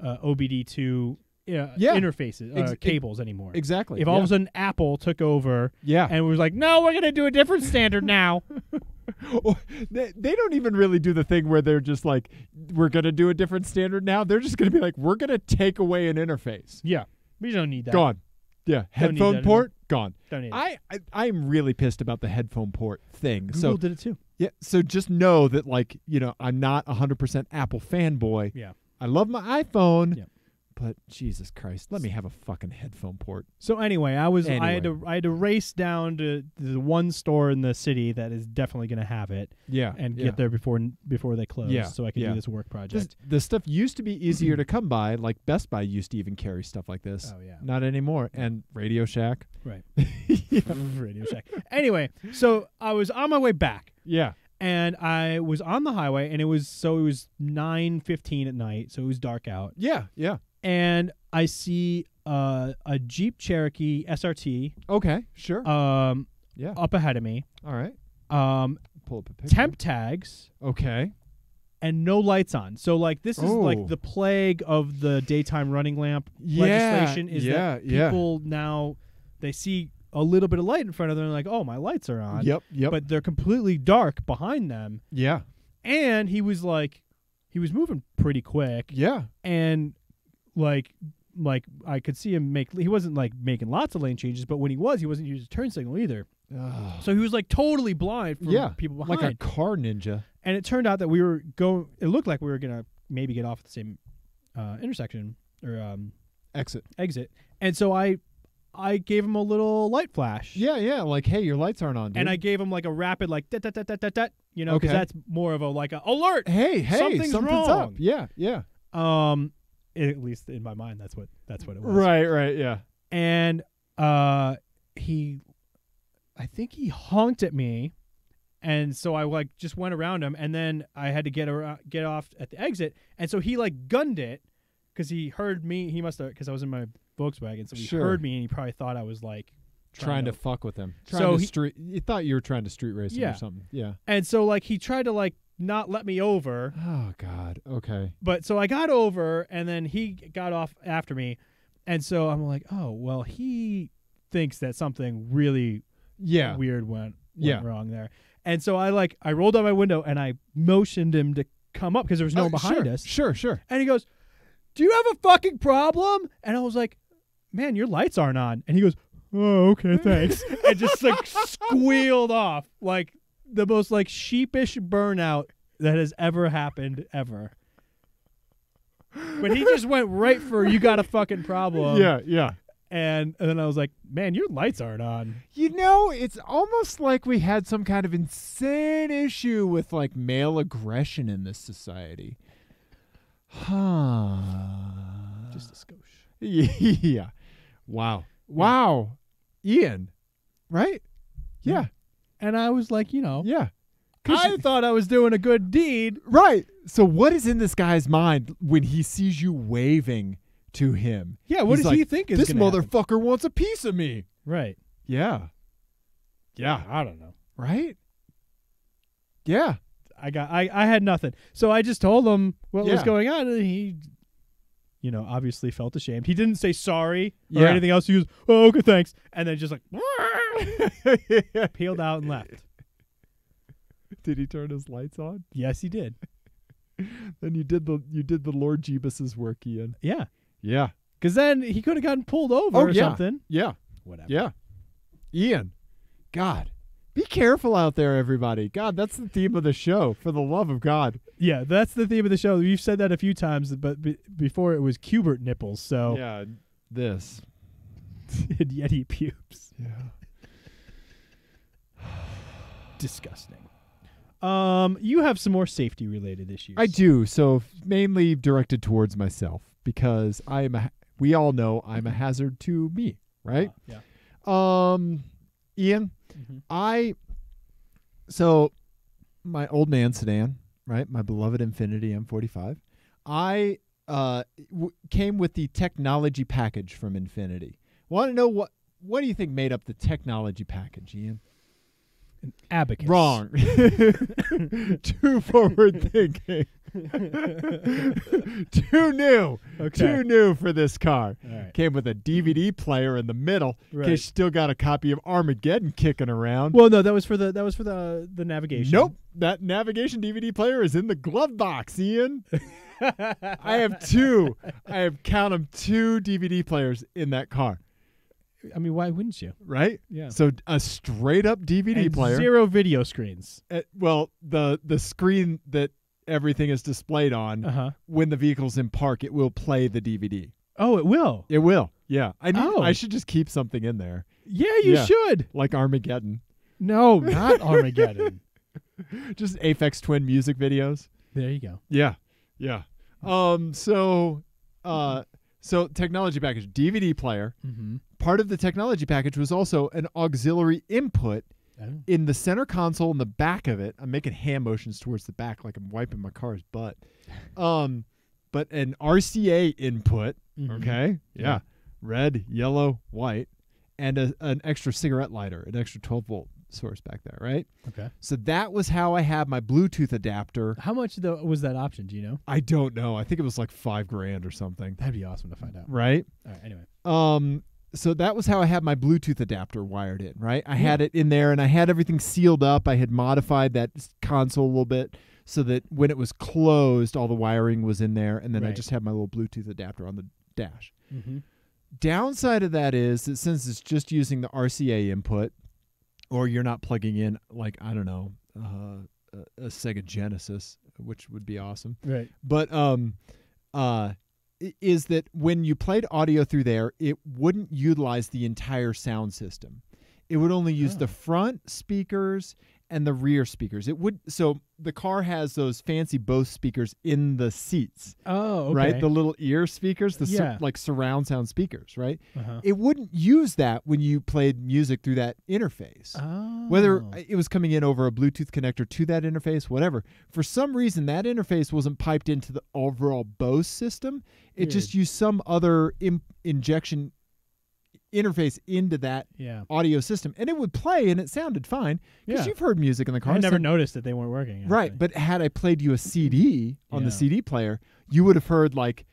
OBD2 interfaces cables anymore. Exactly. If all of a sudden Apple took over Yeah. and was like, no, we're going to do a different standard now. They don't even really do the thing where they're just like, we're going to do a different standard now. They're just going to be like, we're going to take away an interface. Yeah. We don't need that. Gone. Yeah. Don't need Headphone that port, gone. Don't need it. I'm really pissed about the headphone port thing. Google So did it too. yeah, so just know that, like, I'm not 100% Apple fanboy. Yeah. I love my iPhone, Yeah. But Jesus Christ, let me have a fucking headphone port. So anyway, I Anyway. had to race down to the one store in the city that is definitely going to have it. Yeah. And get there before they close, Yeah, so I can yeah. do this work project. The stuff used to be easier to come by. Like Best Buy used to even carry stuff like this. Oh yeah, Not anymore. And Radio Shack. right. Radio Shack. Anyway, so I was on my way back. Yeah. And I was on the highway, and it was 9:15 at night, so it was dark out. Yeah. Yeah. And I see a Jeep Cherokee SRT Okay. Sure. Yeah. up ahead of me. All right. Pull up a picture. Temp tags Okay. and no lights on. So like this is like Oh. the plague of the daytime running lamp Yeah, legislation is yeah, that yeah. people now they see a little bit of light in front of them, and they're like, oh, my lights are on. Yep. But they're completely dark behind them. Yeah. And he was moving pretty quick. Yeah. And like I could see him he wasn't like making lots of lane changes, but when he wasn't using a turn signal either. Ugh. So he was like totally blind from people behind. Like a car ninja. And it turned out that it looked like we were going to maybe get off at the same intersection or Exit. exit. And so I gave him a little light flash. Yeah, yeah. Like, hey, your lights aren't on, dude. And I gave him like a rapid like dat, dat, dat, dat, dat, dat, you know, because Okay. that's more of a like a alert. hey, something's something's wrong. up. Yeah, yeah. At least in my mind, that's what it was. Right, yeah. And I think he honked at me, and so I like just went around him, and then I had to get off at the exit, and so he like gunned it because he heard me. He must have, because I was in my Volkswagen, so he Sure. heard me, and he probably thought I was like Trying to fuck with him. So You thought you were trying to street race him Yeah. or something. Yeah. And so like he tried to like not let me over. Oh God. Okay. But so I got over, and then he got off after me. And so I'm like, oh, well, he thinks that something really Yeah. weird went Yeah. wrong there. And so I rolled down my window, and I motioned him to come up because there was no one behind us. Sure. And he goes, do you have a fucking problem? And I was like, man, your lights aren't on. And he goes, oh, okay, thanks. And just like squealed off like the most like sheepish burnout that has ever happened ever. But he just went right for you got a fucking problem. Yeah. And then I was like, man, your lights aren't on. You know, it's almost like we had some kind of insane issue with like male aggression in this society. Huh. Just a skosh. Yeah. Wow. Ian. Right? Yeah. And I was like, Yeah. I thought I was doing a good deed. Right. So what is in this guy's mind when he sees you waving to him? Yeah, what He's does he like, think is this gonna happen? motherfucker wants a piece of me. Right. Yeah. Yeah. I don't know. Right? Yeah. I had nothing. So I just told him what was Yeah. going on, and he obviously felt ashamed. He didn't say sorry or Yeah. anything else. He goes, oh, okay, thanks. And then just like peeled out and left. Did he turn his lights on? Yes, he did. Then you did the Lord Jeebus's work, Ian. Yeah. Yeah. Because then he could have gotten pulled over or yeah. something. Yeah. Whatever. Yeah. Ian. God. Be careful out there, everybody. God, that's the theme of the show. For the love of God. Yeah, that's the theme of the show. We've said that a few times, but before it was Q-Bert nipples, so Yeah. This. and Yeti pubes. Yeah. Disgusting. You have some more safety related issues. I do. So mainly directed towards myself because we all know I'm a hazard to me, right? Yeah. Ian, Mhm. So my old man sedan, right? My beloved Infiniti M45. I came with the technology package from Infiniti. Want to know what do you think made up the technology package, Ian? An abacus. Wrong. Too forward thinking. Too new. Okay. Too new for this car. All right. Came with a DVD player in the middle. In Right. case you still got a copy of Armageddon kicking around. Well, no, that was for the navigation. Nope. That navigation DVD player is in the glove box, Ian. I have two. Count them, 2 DVD players in that car. I mean, why wouldn't you? Right? Yeah. So a straight up DVD And player. 0 video screens. Well, the screen that everything is displayed on, Uh-huh. when the vehicle's in park, it will play the DVD. Oh, it will. It will. Yeah. Oh. I should just keep something in there. Yeah, you Yeah. should. Like Armageddon. No, not Armageddon. Just Aphex Twin music videos. There you go. Yeah. Yeah. So technology package, DVD player. Mm-hmm. Part of the technology package was also an auxiliary input in the center console in the back of it. I'm making hand motions towards the back like I'm wiping my car's butt. But an RCA input, okay? Yeah. Red, yellow, white, and an extra cigarette lighter, an extra 12-volt source back there, right? Okay. So that was how I had my Bluetooth adapter. How much was that option? Do you know? I don't know. I think it was like $5,000 or something. That'd be awesome to find out. Right? All right, anyway. So that was how I had my Bluetooth adapter wired in, right? I had it in there, and I had everything sealed up. I had modified that console a little bit so that when it was closed, all the wiring was in there, and then I just had my little Bluetooth adapter on the dash. Mm-hmm. Downside of that is that since it's just using the RCA input, or you're not plugging in, like, I don't know, a Sega Genesis, which would be awesome. Right. But is that when you played audio through there, it wouldn't utilize the entire sound system. It would only use the front speakers and the rear speakers. It would, so the car has those fancy Bose speakers in the seats. Oh, okay. Right? The little ear speakers, like surround sound speakers, right? It wouldn't use that when you played music through that interface. Oh. Whether it was coming in over a Bluetooth connector to that interface, whatever. For some reason, that interface wasn't piped into the overall Bose system. It just used some other injection interface into that audio system, and it would play, and it sounded fine because you've heard music in the car. I never noticed that they weren't working. Actually. Right, but had I played you a CD on the CD player, you would have heard, like,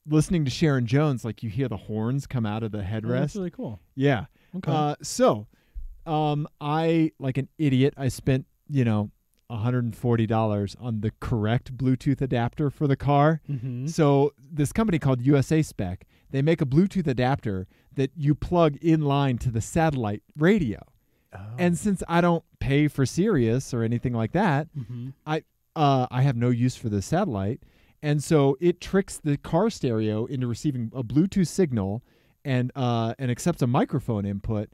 listening to Sharon Jones, like you hear the horns come out of the headrest. Oh, that's really cool. Yeah. Okay. I, like an idiot, I spent, $140 on the correct Bluetooth adapter for the car. Mm-hmm. So this company called USA Spec, they make a Bluetooth adapter that you plug in line to the satellite radio. Oh. And since I don't pay for Sirius or anything like that, I have no use for the satellite. And so it tricks the car stereo into receiving a Bluetooth signal and accepts a microphone input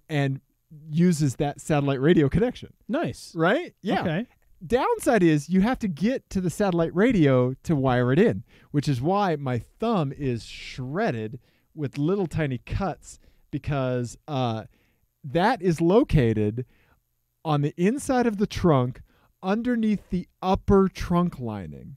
and uses that satellite radio connection. Nice. Right? Yeah. Okay. Downside is you have to get to the satellite radio to wire it in, which is why my thumb is shredded with little tiny cuts, because that is located on the inside of the trunk underneath the upper trunk lining.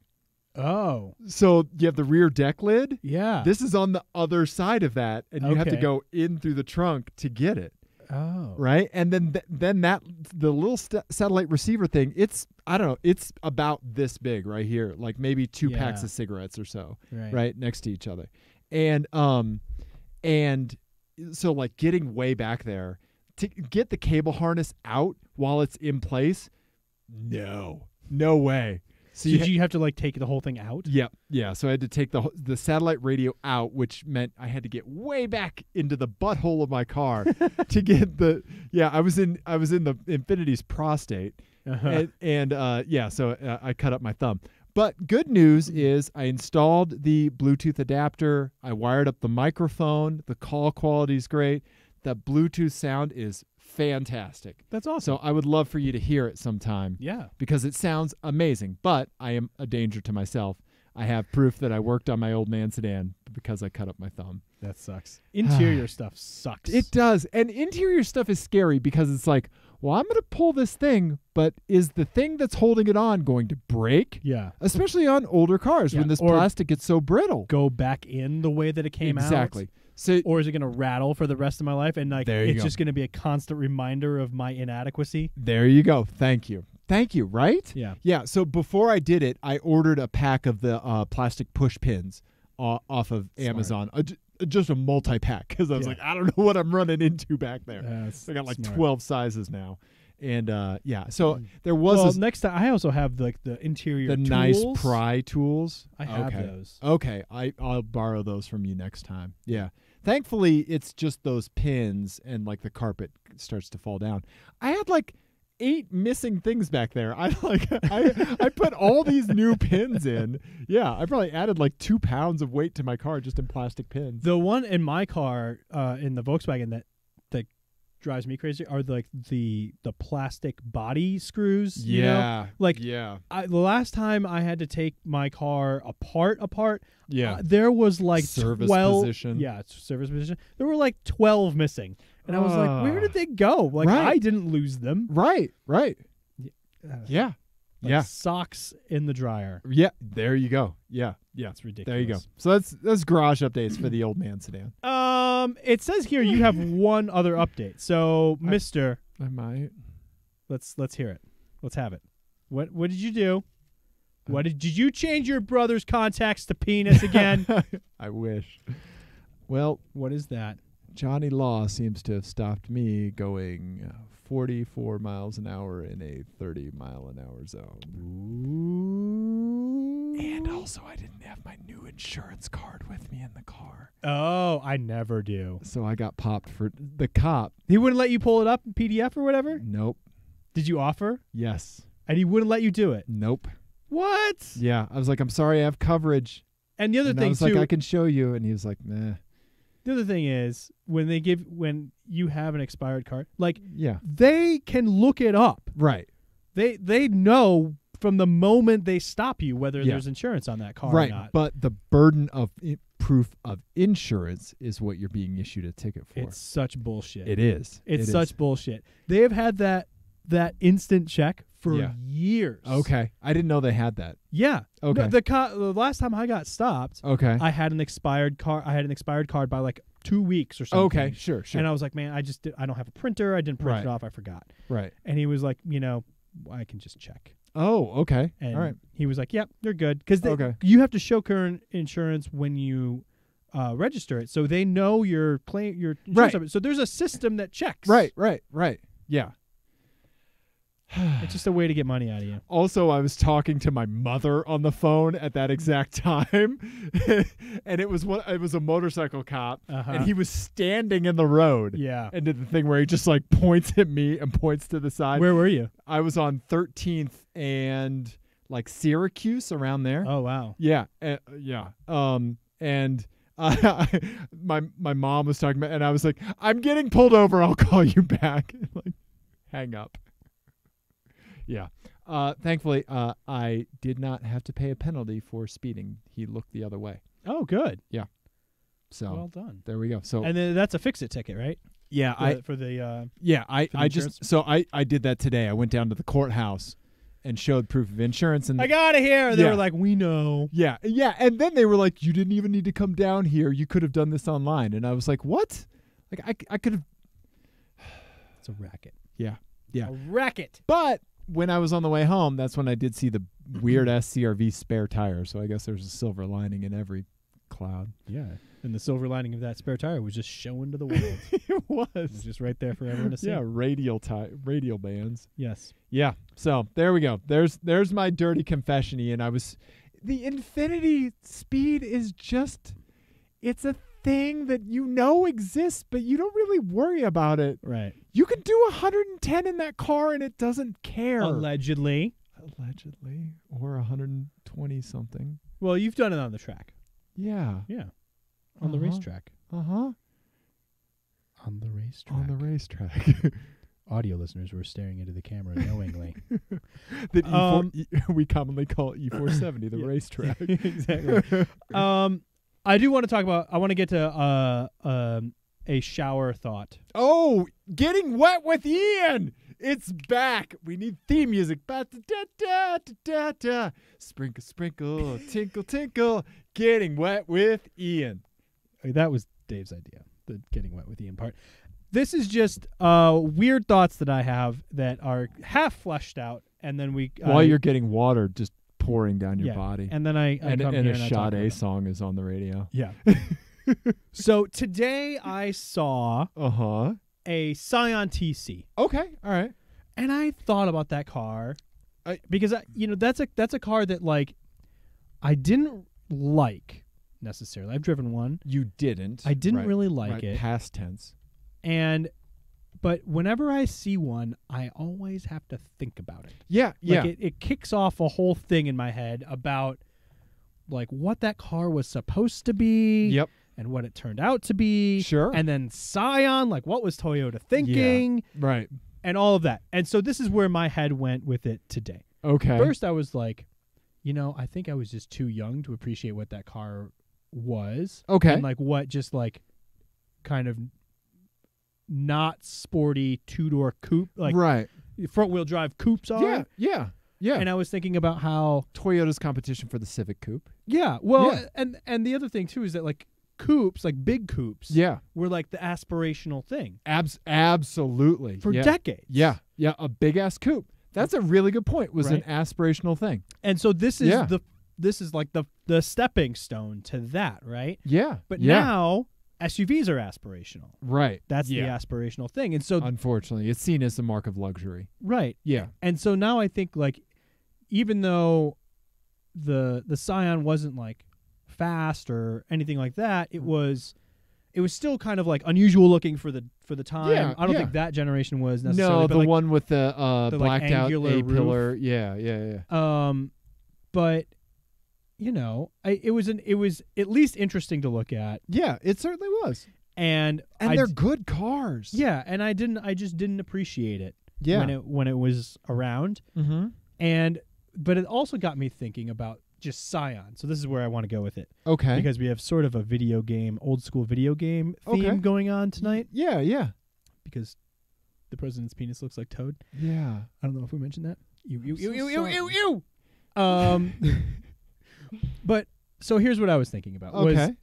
Oh. So you have the rear deck lid. Yeah. This is on the other side of that, and you have to go in through the trunk to get it. Oh. Right? And then the little satellite receiver thing, it's, I don't know, it's about this big right here, like maybe 2 packs of cigarettes or so, right next to each other. And so, like, getting way back there to get the cable harness out while it's in place, no way. So did you have to, like, take the whole thing out? Yeah. So I had to take the satellite radio out, which meant I had to get way back into the butthole of my car to get the. Yeah, I was in the Infinity's prostate, So I cut up my thumb. But good news is I installed the Bluetooth adapter. I wired up the microphone. The call quality is great. The Bluetooth sound is fantastic. That's awesome. So I would love for you to hear it sometime. Yeah. Because it sounds amazing. But I am a danger to myself. I have proof that I worked on my old man sedan because I cut up my thumb. That sucks. Interior stuff sucks. It does. And interior stuff is scary because it's like, well, I'm going to pull this thing, but is the thing that's holding it on going to break? Yeah. Especially on older cars when this plastic gets so brittle. Go back in the way that it came out. Exactly. So, or is it going to rattle for the rest of my life? And like it's just going to be a constant reminder of my inadequacy. There you go. Thank you. Right? Yeah. Yeah. So before I did it, I ordered a pack of the plastic push pins off of Amazon. Just a multi-pack because I was like, I don't know what I'm running into back there. I got like 12 sizes now. And so there was. Well, next time I also have the interior tools. Nice pry tools. I have those. Okay, I'll borrow those from you next time. Yeah. Thankfully, it's just those pins and like the carpet starts to fall down. I had like 8 missing things back there. I put all these new pins in. Yeah, I probably added like 2 pounds of weight to my car just in plastic pins. The one in my car, in the Volkswagen that drives me crazy are like the plastic body screws. Yeah. You know? Like yeah. the last time I had to take my car apart, Yeah. there was like Service 12 position. Yeah, it's service position. There were like 12 missing. And I was like, where did they go? Like Right. I didn't lose them. Right. Like Yeah. socks in the dryer. Yeah. There you go. Yeah. It's ridiculous. There you go. So that's garage updates for the old man sedan. It says here you have one other update. So, Mister, I might. let's hear it. Let's have it. What did you do? Did you change your brother's contacts to penis again? I wish. Well, What is that? Johnny Law seems to have stopped me going 44 miles an hour in a 30-mile-an-hour zone. Ooh. And also, I didn't have my new insurance card with me in the car. Oh, I never do. So I got popped for the cop. He wouldn't let you pull it up in PDF or whatever? Nope. Did you offer? Yes. And he wouldn't let you do it? Nope. What? Yeah. I was like, I'm sorry, I have coverage. And the other And thing, I was too, like, I can show you. And he was like, nah. the other thing is when you have an expired card, like Yeah. they can look it up. Right. They know from the moment they stop you whether Yeah. there's insurance on that car Right. or not. But the burden of proof of insurance is what you're being issued a ticket for. It's such bullshit. It is. It's It such is. bullshit. They have had that instant check for Yeah. years. Okay. I didn't know they had that. Yeah. Okay. No, the last time I got stopped, Okay. I had an expired car. I had an expired card by like 2 weeks or something. Okay. Sure. And I was like, man, I don't have a printer. I didn't print Right. it off. I forgot. Right. And he was like, I can just check. Oh, okay. And All right. he was like, yep, you're good. Because Okay. you have to show current insurance when you register it. So they know your insurance. Right. Of it. So there's a system that checks. Right. Yeah. It's just a way to get money out of you. Also, I was talking to my mother on the phone at that exact time, and it was a motorcycle cop, and he was standing in the road. Yeah. And did the thing where he just like points at me and points to the side. Where were you? I was on 13th and like Syracuse around there. Oh, wow. Yeah. Yeah. And my mom was talking about, and I was like, I'm getting pulled over. I'll call you back. Like, hang up. Yeah. Thankfully, I did not have to pay a penalty for speeding. He looked the other way. Oh, good. Yeah. So Well done. there we go. So And then that's a fix-it ticket, right? yeah, I did that today. I went down to the courthouse and showed proof of insurance, and I got it here. They Yeah. were like, we know. yeah, and then they were like, you didn't even need to come down here. You could have done this online. And I was like, what? Like I could have. It's a racket. Yeah. A racket. But when I was on the way home, that's when I did see the weird SCRV spare tire. So I guess there's a silver lining in every cloud. Yeah. And the silver lining of that spare tire was just showing to the world. It was. It was just right there for everyone to see. Yeah, radial bands. Yes. Yeah. So there we go. There's my dirty confession, Ian. The infinity speed is just, it's a thing that exists, but you don't really worry about it. Right. You can do 110 in that car and it doesn't care. Allegedly. Or 120 something. Well, you've done it on the track. Yeah. Yeah. On the racetrack. Uh-huh. On the racetrack. On the racetrack. Audio listeners were staring into the camera knowingly. We commonly call it E470, the racetrack. Exactly. I do want to talk about, I want to get to a shower thought. Oh, getting wet with Ian. It's back. We need theme music. Ba-da-da-da-da-da-da. Sprinkle, sprinkle, tinkle, tinkle. Getting wet with Ian. That was Dave's idea, the getting wet with Ian part. This is just weird thoughts that I have that are half fleshed out, and then while you're getting water just pouring down your body. And then I and come a here and I talk Sade about it. song is on the radio. Yeah. So today I saw a Scion TC. Okay. All right. And I thought about that car because that's a car that like I didn't like necessarily. I've driven one. You didn't. I didn't really like it. Past tense. But whenever I see one, I always have to think about it. Yeah, yeah. Like it kicks off a whole thing in my head about like what that car was supposed to be. Yep. And what it turned out to be. Sure. And then Scion, like what was Toyota thinking? Yeah, right. And all of that. And so this is where my head went with it today. Okay. First, I was like, I think I was just too young to appreciate what that car was. Okay. And like what just like kind of not sporty two-door coupe, like right. front-wheel drive coupes are. Yeah, yeah, yeah. And I was thinking about how Toyota's competition for the Civic Coupe. yeah, well, Yeah. and the other thing too is that like coupes, like big coupes, Yeah. were like the aspirational thing Absolutely. for yeah. decades. Yeah, yeah, a big ass coupe. That's a really good point. Was Right. an aspirational thing. And so this is Yeah. this is like the stepping stone to that, right? Yeah, But yeah. now SUVs are aspirational. Right. That's Yeah. the aspirational thing. And so Unfortunately, it's seen as a mark of luxury. right. Yeah. And so now I think like even though the Scion wasn't like fast or anything like that, it was still kind of like unusual looking for the time. Yeah, I don't yeah. think that generation was necessarily No, but the like, one with the the, like, blacked out angular A-pillar. Yeah, yeah, yeah. but it was at least interesting to look at. Yeah, it certainly was. And they're good cars. yeah, and I just didn't appreciate it Yeah. when it was around. Mm-hmm. But it also got me thinking about just Scion. So this is where I want to go with it. Okay. Because we have sort of a old school video game theme Okay. going on tonight. Yeah, yeah. Because the president's penis looks like Toad. Yeah. I don't know if we mentioned that. You. But so here's what I was thinking about. Was Okay.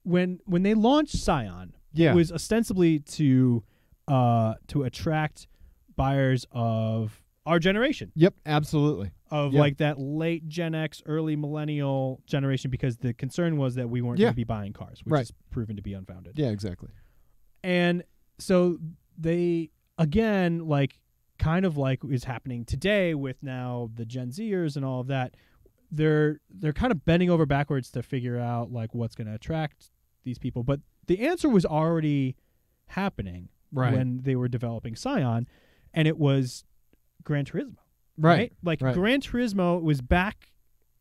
when they launched Scion, Yeah. it was ostensibly to attract buyers of our generation, Yep, absolutely. of Yeah. like that late Gen X, early millennial generation, because the concern was that we weren't Yeah. going to be buying cars, which Right. has proven to be unfounded. Yeah, exactly. And so they, again, like kind of like is happening today with now the Gen Zers and all of that, they're kind of bending over backwards to figure out like what's going to attract these people. But the answer was already happening Right. when they were developing Scion, and it was Gran Turismo. Right. Like right. Gran Turismo was back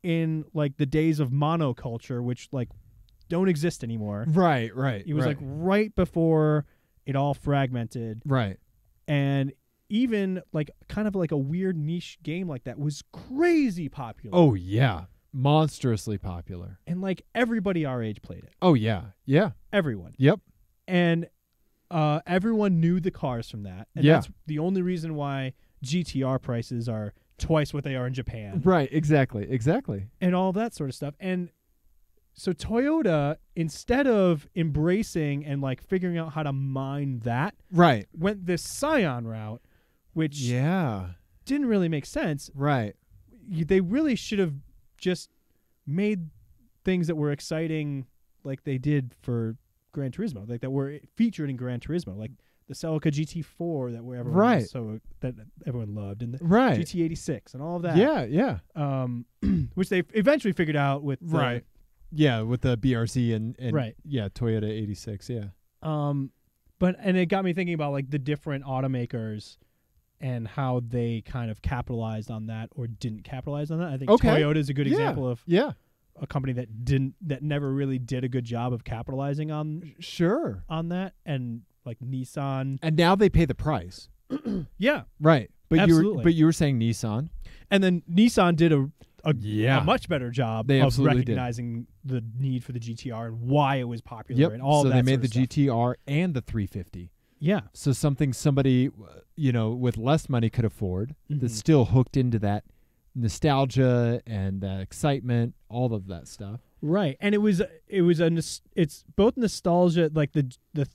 in like the days of monoculture, which like don't exist anymore. Right, right. It was right. like right before it all fragmented. Right. And even like kind of like a weird niche game like that was crazy popular. Oh, yeah. Monstrously popular. And like everybody our age played it. Oh, yeah. Yeah. Everyone. Yep. And everyone knew the cars from that. And Yeah. that's the only reason why GTR prices are twice what they are in Japan. Right. Exactly. Exactly. And all that sort of stuff. And so Toyota, instead of embracing and like figuring out how to mine that, Right. went this Scion route, which Yeah. didn't really make sense. Right. They really should have just made things that were exciting like they did for Gran Turismo, like that were featured in Gran Turismo, like the Celica GT4 that everyone loved, and the Right. GT86 and all of that. Yeah. Yeah. Which they eventually figured out with Right. Yeah, with the BRC and Right. Yeah, Toyota 86. Yeah. But it got me thinking about like the different automakers and how they kind of capitalized on that or didn't capitalize on that. I think Okay. Toyota is a good Yeah. example of Yeah. a company that never really did a good job of capitalizing on Sure. that, and like Nissan. And now they pay the price. Yeah. Right. But Absolutely. you were saying Nissan. And then Nissan did a Yeah. much better job They of absolutely did. recognizing the need for the GTR and why it was popular Yep. and all so that they made sort the of stuff. GTR and the 350. Yeah. So somebody with less money could afford Mhm. that's still hooked into that nostalgia and that excitement, all of that stuff. Right. And it's both nostalgia, like the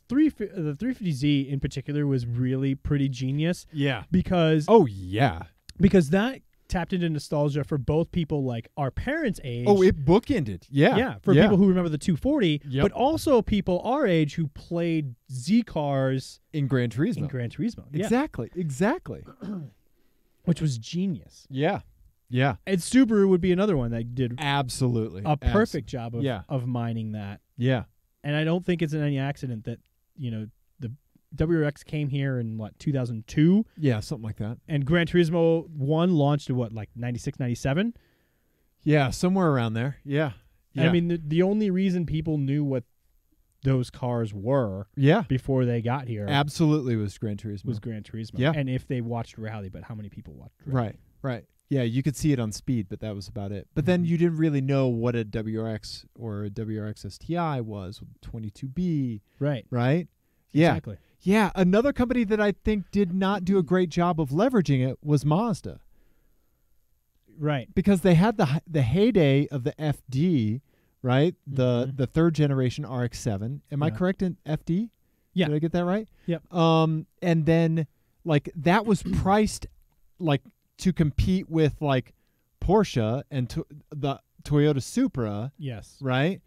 350Z in particular was really pretty genius Yeah. because Oh yeah. that tapped into nostalgia for both people like our parents' age. Oh, it bookended. Yeah. Yeah, for people who remember the 240, Yep. but also people our age who played Z cars in Gran Turismo. in Gran Turismo. Yeah. Exactly. Which was genius. Yeah. Yeah. And Subaru would be another one that did Absolutely. a perfect job Yeah. of mining that. Yeah. And I don't think it's any accident that, the WRX came here in 2002, Yeah, something like that. and Gran Turismo 1 launched in 96, 97. Yeah, somewhere around there. Yeah. I mean, the only reason people knew what those cars were before they got here absolutely was Gran Turismo. was Gran Turismo. Yeah. And if they watched rally, but how many people watched rally? Right. Yeah, you could see it on speed, but that was about it. But then you didn't really know what a WRX or a WRX STI was with 22B. Right. Right? Yeah. Exactly. Yeah, another company that I think did not do a great job of leveraging it was Mazda. Right. Because they had the heyday of the FD, right? The third generation RX-7. Am I correct in FD? Yeah. Did I get that right? Yep. And then like that was priced like to compete with like Porsche and the Toyota Supra. Yes. Right?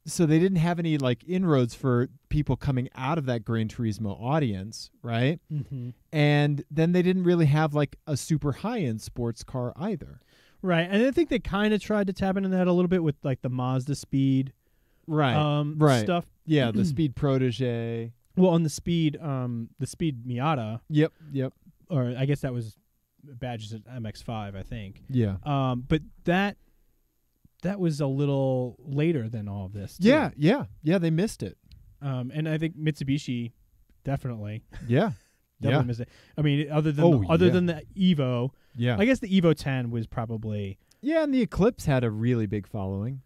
So they didn't have any like inroads for people coming out of that Gran Turismo audience, right? Mm-hmm. And then they didn't really have like a super high-end sports car either. Right. And I think they kind of tried to tap into that a little bit with like the Mazda Speed Right. stuff. Yeah, the Speed Protege. Well, on the Speed Miata. Yep. Or I guess that was badges at MX-5, I think. Yeah. But that was a little later than all of this, too. Yeah, they missed it. And I think Mitsubishi definitely Yeah. missed it. I mean, other than the Evo, Yeah. I guess the Evo 10 was probably Yeah, and the Eclipse had a really big following.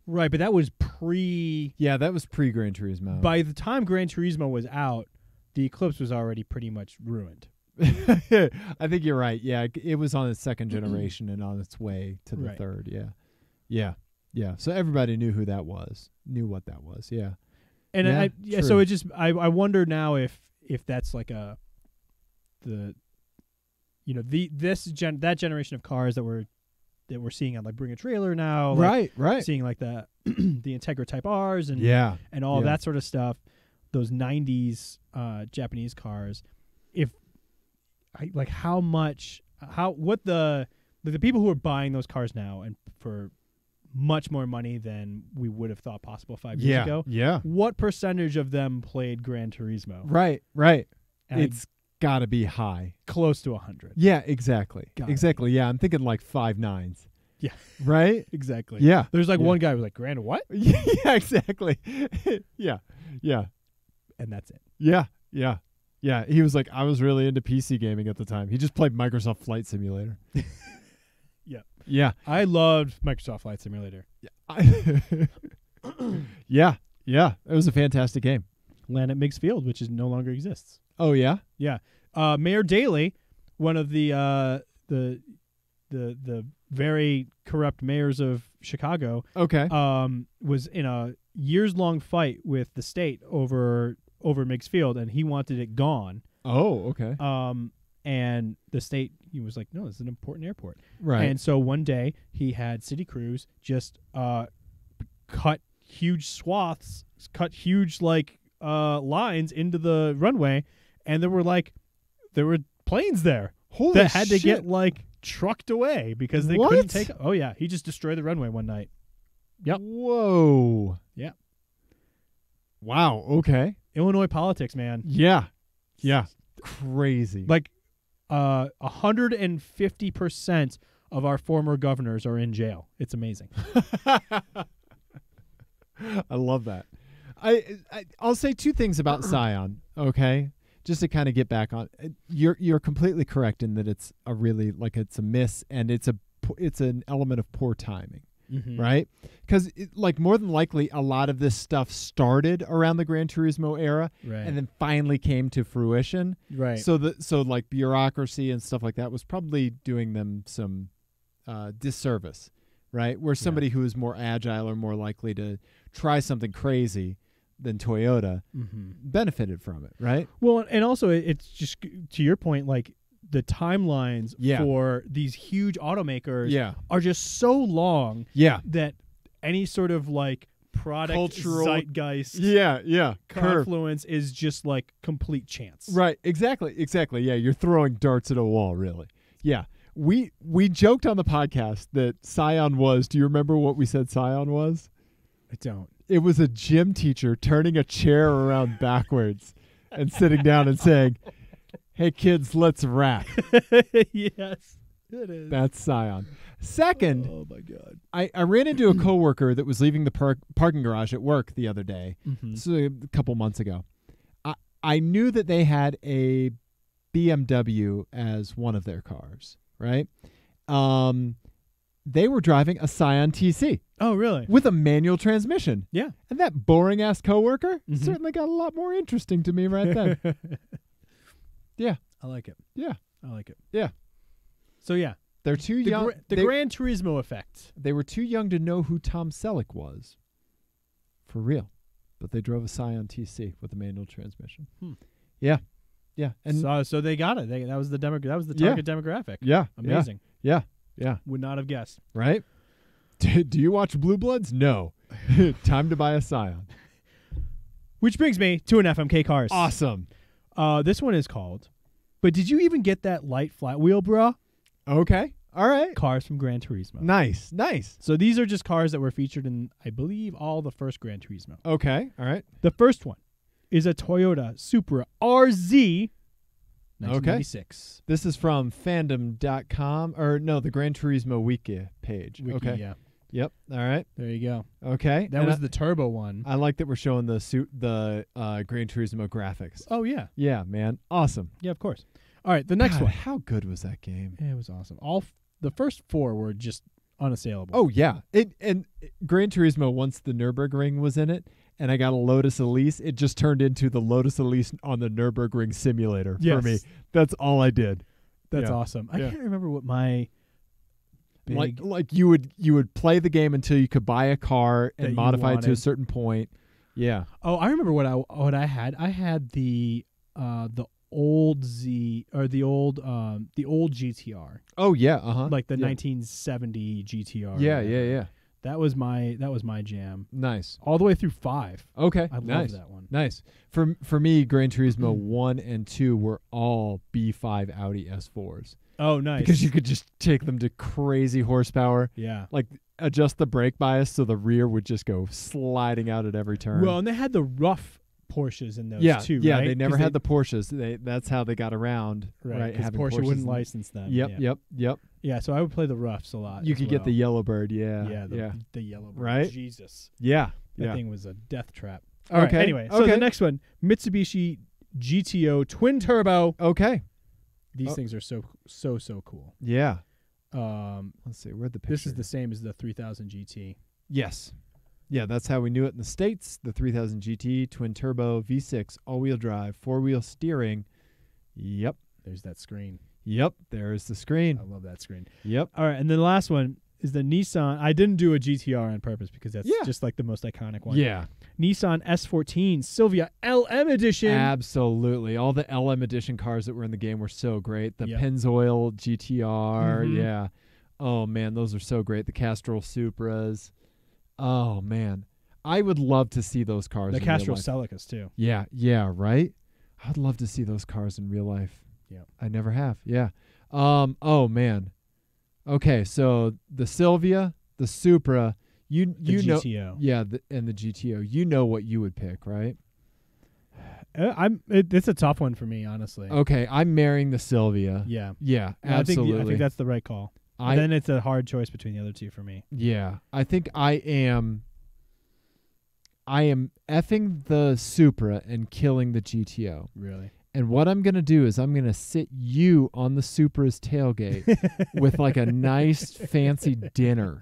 right, but that was pre. Yeah, that was pre-Gran Turismo. By the time Gran Turismo was out, the Eclipse was already pretty much ruined. I think you're right. Yeah, it was on its second generation and on its way to the third. Yeah. So everybody knew who that was, knew what that was. Yeah. And true. so it just I wonder now if that's like that generation of cars that we're seeing on like Bring a Trailer now, like right. seeing like the the Integra Type R's and all of that sort of stuff, those 90s Japanese cars. What the people who are buying those cars now and for much more money than we would have thought possible 5 years ago. Yeah. What percentage of them played Gran Turismo? Right. And It's got to be high. close to 100. Yeah, exactly. Gotta Exactly. Yeah, I'm thinking like 5 9s. Yeah. Right? Exactly. Yeah. There's like one guy who was like, Gran what? Yeah, exactly. Yeah. And that's it. Yeah. He was like, I was really into PC gaming at the time. He just played Microsoft Flight Simulator. Yeah. I loved Microsoft Flight Simulator. Yeah. It was a fantastic game. Land at Meigs Field, which no longer exists. Oh, yeah? Yeah. Mayor Daley, one of the very corrupt mayors of Chicago, Okay. was in a years-long fight with the state over Meigs Field, and he wanted it gone. Oh, okay. And the state, he was like, no, this is an important airport. Right. And so one day he had city crews just cut huge lines into the runway, and there were planes there that had to get like trucked away because they couldn't take. Oh yeah, he just destroyed the runway one night. Yep. Whoa. Yeah. Wow. Okay. Illinois politics, man. Yeah. Crazy. Like 150% of our former governors are in jail. It's amazing. I love that. I'll say two things about Scion, okay? Just to kind of get back on, you're completely correct in that it's a really it's a miss and it's an element of poor timing, right? Because more than likely a lot of this stuff started around the Gran Turismo era, and then finally came to fruition, right? So bureaucracy and stuff like that was probably doing them some disservice, right? Where somebody who is more agile or more likely to try something crazy than Toyota benefited from it, right? Well, and also it's just to your point, like the timelines for these huge automakers are just so long that any sort of like product cultural zeitgeist confluence is just like complete chance. Right, exactly. Yeah, you're throwing darts at a wall, really. Yeah. We joked on the podcast that Scion was, do you remember what we said Scion was? I don't. It was a gym teacher turning a chair around backwards and sitting down and saying, "Hey kids, let's rap." Yes, it is. That's Scion. Second, oh my God. I ran into a coworker that was leaving the parking garage at work the other day. Mm-hmm. So a couple months ago. I knew that they had a BMW as one of their cars, right? They were driving a Scion TC Oh, really? with a manual transmission. Yeah. And that boring-ass coworker Mhm. certainly got a lot more interesting to me right then. Yeah. I like it. Yeah. I like it. Yeah. So, yeah. They're too young. The Gran Turismo effect. They were too young to know who Tom Selleck was. For real. But they drove a Scion TC with a manual transmission. Yeah. Yeah. And So they got it. That was the target demographic. yeah. Amazing. Yeah. Yeah. Would not have guessed. Right? Do you watch Blue Bloods? No. Time to buy a Scion. Which brings me to an FMK Cars. Awesome. This one is called, but did you even get that light flat wheel, bruh? Okay. All right. Cars from Gran Turismo. Nice. Nice. So these are just cars that were featured in, I believe, all the first Gran Turismo. Okay. All right. The first one is a Toyota Supra RZ 1996. This is from fandom.com or no, the Gran Turismo Wiki page. Wiki, okay. yeah. Yep. All right. There you go. Okay. That And was the turbo one. I like that we're showing the Gran Turismo graphics. Oh, yeah. Yeah, man. Awesome. Yeah, of course. All right, the next God, one. How good was that game? It was awesome. The first four were just unassailable. Oh, yeah. Gran Turismo, once the Nürburgring was in it, and I got a Lotus Elise, it just turned into the Lotus Elise on the Nürburgring simulator for me. That's all I did. That's Yeah. awesome. I Yeah. can't remember what my big Like you would play the game until you could buy a car That and you modify it to a wanted. certain point. Yeah. Oh, I remember what I had. I had the old Z or the old GTR, Oh yeah. Uh-huh. like the yeah. 1970 GTR. or Yeah, whatever. yeah, yeah. That was my jam. Nice. All the way through 5. Okay. I nice. love that one. Nice. For me, Gran Turismo 1 and 2 were all B5 Audi S4s. Oh, nice. Because you could just take them to crazy horsepower, yeah. like adjust the brake bias so the rear would just go sliding out at every turn. Well, and they had the rough Porsches in those too, yeah, right? they never 'Cause had the Porsches. That's how they got around, right? Because having Porsche Porsches wouldn't in- license them. Yep, yeah. yep. Yeah, so I would play the roughs a lot. You as could get the well. Yellowbird, yeah, Yeah, the yellow bird. Right? Jesus. yeah, That yeah. thing was a death trap. All right, Okay, anyway, so okay. the next one, Mitsubishi GTO twin turbo. Okay, These Oh. things are so cool. yeah. Um, Let's see, where'd the picture? this is the same as the 3000 GT. Yes. Yeah, that's how we knew it in the States. The 3000 GT, twin turbo, V6, all-wheel drive, four-wheel steering. Yep. There's that screen. Yep. There's the screen. I love that screen. Yep. All right, and then the last one is the Nissan. I didn't do a GTR on purpose because that's Yeah. just like the most iconic one. Yeah. Nissan S14 Silvia LM edition. Absolutely. All the LM edition cars that were in the game were so great. The Yep. Pennzoil GTR. Mhm. Yeah. Oh, man, those are so great. The Castrol Supras. Oh, man. I would love to see those cars The in real Castrol life. Celicas too. Yeah, yeah, right? I'd love to see those cars in real life. Yeah. I never have. Yeah. Oh man. Okay, so the Silvia, the Supra, you The know, GTO. yeah, and the GTO. You know what you would pick, right? It's a tough one for me, honestly. Okay, I'm marrying the Silvia. Yeah. Yeah, I absolutely. think that's the right call. Then it's a hard choice between the other two for me. Yeah, I think I am effing the Supra and killing the GTO. Really. And what I'm going to do is I'm going to sit you on the Supra's tailgate with like a nice fancy dinner,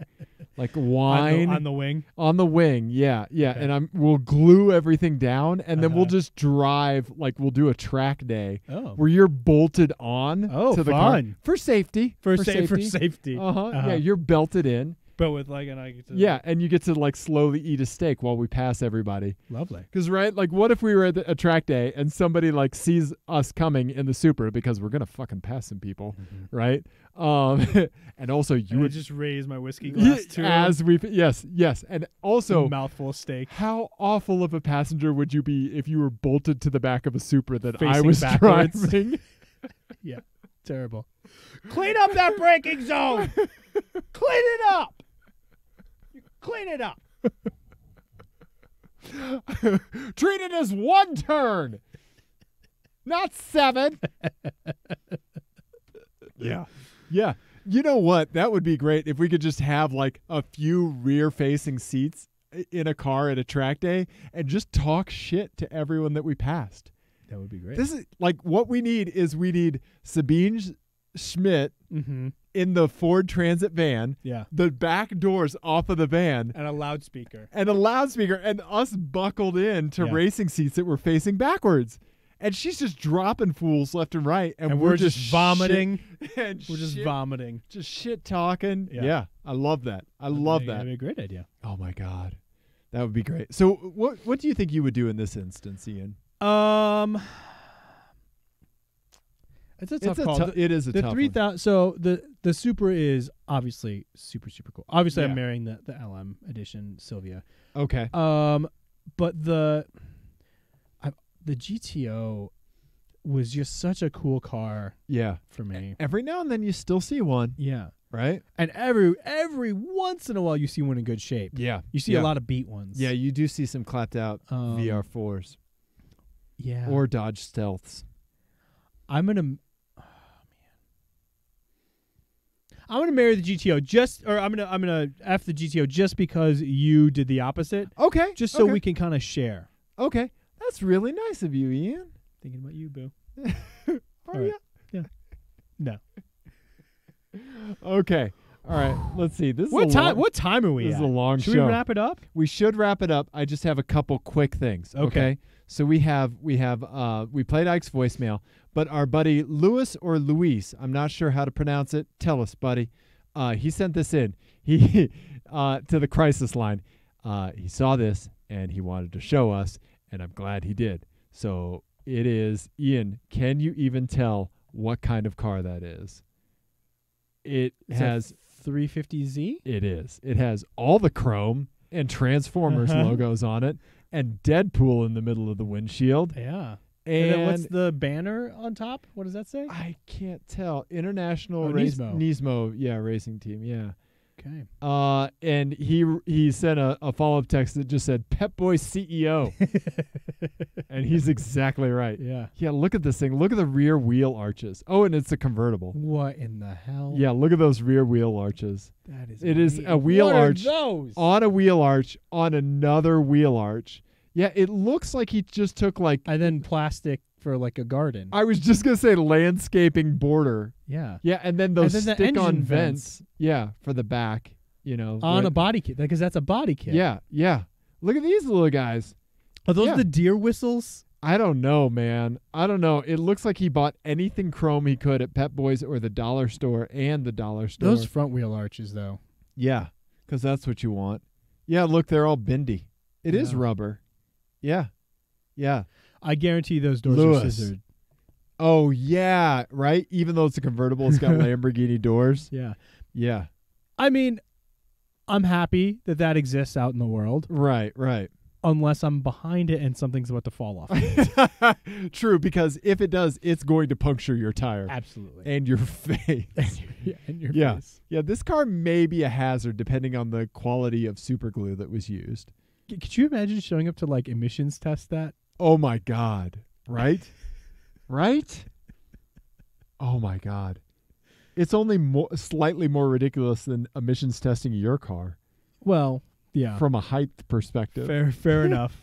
like wine on the wing. on the wing. Yeah. Yeah. Okay. And we'll glue everything down and then we'll Uh-huh. just drive, like we'll do a track day Oh. where you're bolted on Oh, to the fun. car for safety. For safety. Uh-huh. Uh-huh. Yeah. You're belted in. But with like Yeah. And you get to like slowly eat a steak while we pass everybody. Lovely. Because, right, like, what if we were at a track day and somebody, like, sees us coming in the Supra because we're going to fucking pass some people, right? And also, you would just raise my whiskey glass to as we yes. And also, a mouthful of steak. how awful of a passenger would you be if you were bolted to the back of a Supra that I Facing was backwards. driving? Yeah. Terrible. Clean up that braking zone. Clean it up. Clean it up. Treat it as one turn. Not 7. Yeah. Yeah. You know what? That would be great if we could just have like a few rear-facing seats in a car at a track day and just talk shit to everyone that we passed. That would be great. This is like what we need Sabine Schmidt in the Ford Transit van. Yeah. The back doors off of the van. And a loudspeaker. And us buckled in to racing seats that were facing backwards. And she's just dropping fools left and right. And we're just vomiting. And we're just vomiting. Just shit talking. Yeah. I love that. I love that. That'd be a great idea. Oh, my God. That would be great. So what do you think you would do in this instance, Ian? It's a tough call. It is a tough 3,000. So the Supra is obviously super cool. Obviously, Yeah. I'm marrying the LM edition Sylvia. Okay. But the GTO was just such a cool car. Yeah. For me. Every now and then you still see one. Yeah. Right? And every once in a while you see one in good shape. Yeah. You see a lot of beat ones. Yeah, you do see some clapped out VR4s. Yeah. Or Dodge Stealths. I'm gonna marry the GTO I'm gonna F the GTO just because you did the opposite. Okay. Just so we can kind of share. Okay. That's really nice of you, Ian. Thinking about you, boo. Are you? Yeah. No. Okay. All right. Let's see. What time are we at? This is a long should show. We wrap it up? We should wrap it up. I just have a couple quick things. Okay. So we played Ike's voicemail, but our buddy Louis or Luis, I'm not sure how to pronounce it. Tell us, buddy. He sent this in. He to the crisis line. He saw this and he wanted to show us, and I'm glad he did. So it is, Ian, can you even tell what kind of car that is? It has 350Z? It is. It has all the chrome and Transformers logos on it and Deadpool in the middle of the windshield. Yeah. And then what's the banner on top? What does that say? I can't tell. International Nismo. Yeah, racing team. Yeah. Okay. And he sent a follow-up text that just said Pep Boy CEO. And he's exactly right. Yeah. Yeah, look at this thing. Look at the rear wheel arches. Oh, and it's a convertible. What in the hell? Yeah, look at those rear wheel arches. It is a wheel arch those? on a wheel arch on another wheel arch. Yeah, it looks like he just took and then plastic for like a garden. I was just going to say landscaping border. Yeah. Yeah, and then those the stick-on vents. Yeah, for the back, on a body kit, because that's a body kit. Yeah, yeah. Look at these little guys. Are those the deer whistles? I don't know, man. I don't know. It looks like he bought anything chrome he could at Pep Boys or the dollar store and the dollar store. Those front wheel arches, though. Yeah, because that's what you want. Yeah, look, they're all bendy. It is rubber. Yeah. Yeah. I guarantee those doors are scissored. Oh, yeah, right? Even though it's a convertible, it's got Lamborghini doors. Yeah. Yeah. I mean, I'm happy that exists out in the world. Right, right. Unless I'm behind it and something's about to fall off. True, because if it does, it's going to puncture your tire. Absolutely. And your face. and your face. Yeah, this car may be a hazard depending on the quality of super glue that was used. Could you imagine showing up to like emissions test that? Oh my God. Right? Right? Oh my God. It's only slightly more ridiculous than emissions testing your car. Well, yeah. From a height perspective. Fair enough.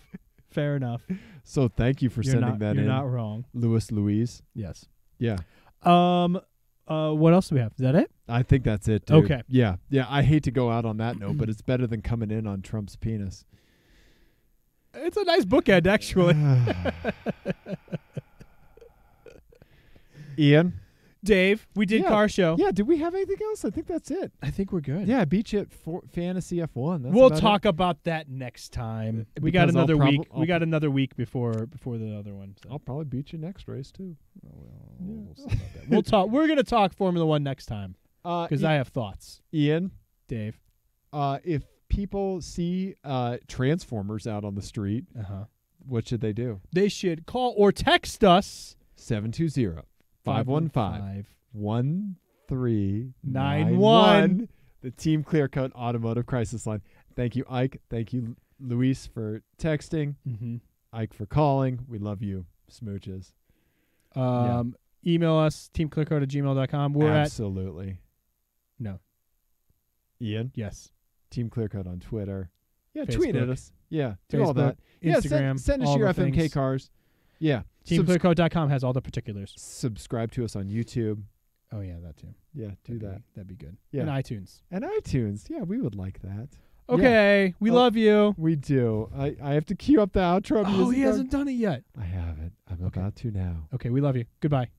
Fair enough. So thank you for sending that in. You're not wrong. Louise. Yes. Yeah. What else do we have? Is that it? I think that's it, dude. Okay. Yeah. Yeah. I hate to go out on that note, but it's better than coming in on Trump's penis. It's a nice bookend, actually. Ian? Dave, we did car show. Yeah, did we have anything else? I think that's it. I think we're good. Yeah, I beat you at Fantasy F1. We'll talk about that next time. We got another week. We got another week before the other one. So. I'll probably beat you next race too. We'll see about that. We'll talk. We're gonna talk Formula One next time because I have thoughts. Ian, Dave, if people see Transformers out on the street, what should they do? They should call or text us 720-515-1391. The Team Clearcoat Automotive Crisis Line. Thank you, Ike. Thank you, Luis, for texting. Ike for calling. We love you. Smooches. Email us, teamclearcoat@gmail.com. We're Absolutely. No. Ian? Yes. Team Clearcoat on Twitter. Yeah, Facebook. tweet at us. Yeah, do all Facebook, that. Instagram, Yeah, send us all your the FMK things. cars. Yeah. TeamClearCoat.com has all the particulars. Subscribe to us on YouTube. Oh, yeah, that too. Yeah, do that. That'd be good. Yeah. And iTunes. And iTunes. Yeah, we would like that. Okay, we love you. We do. I have to cue up the outro music. Oh, he hasn't done it yet. I haven't. I'm about to now. Okay, we love you. Goodbye.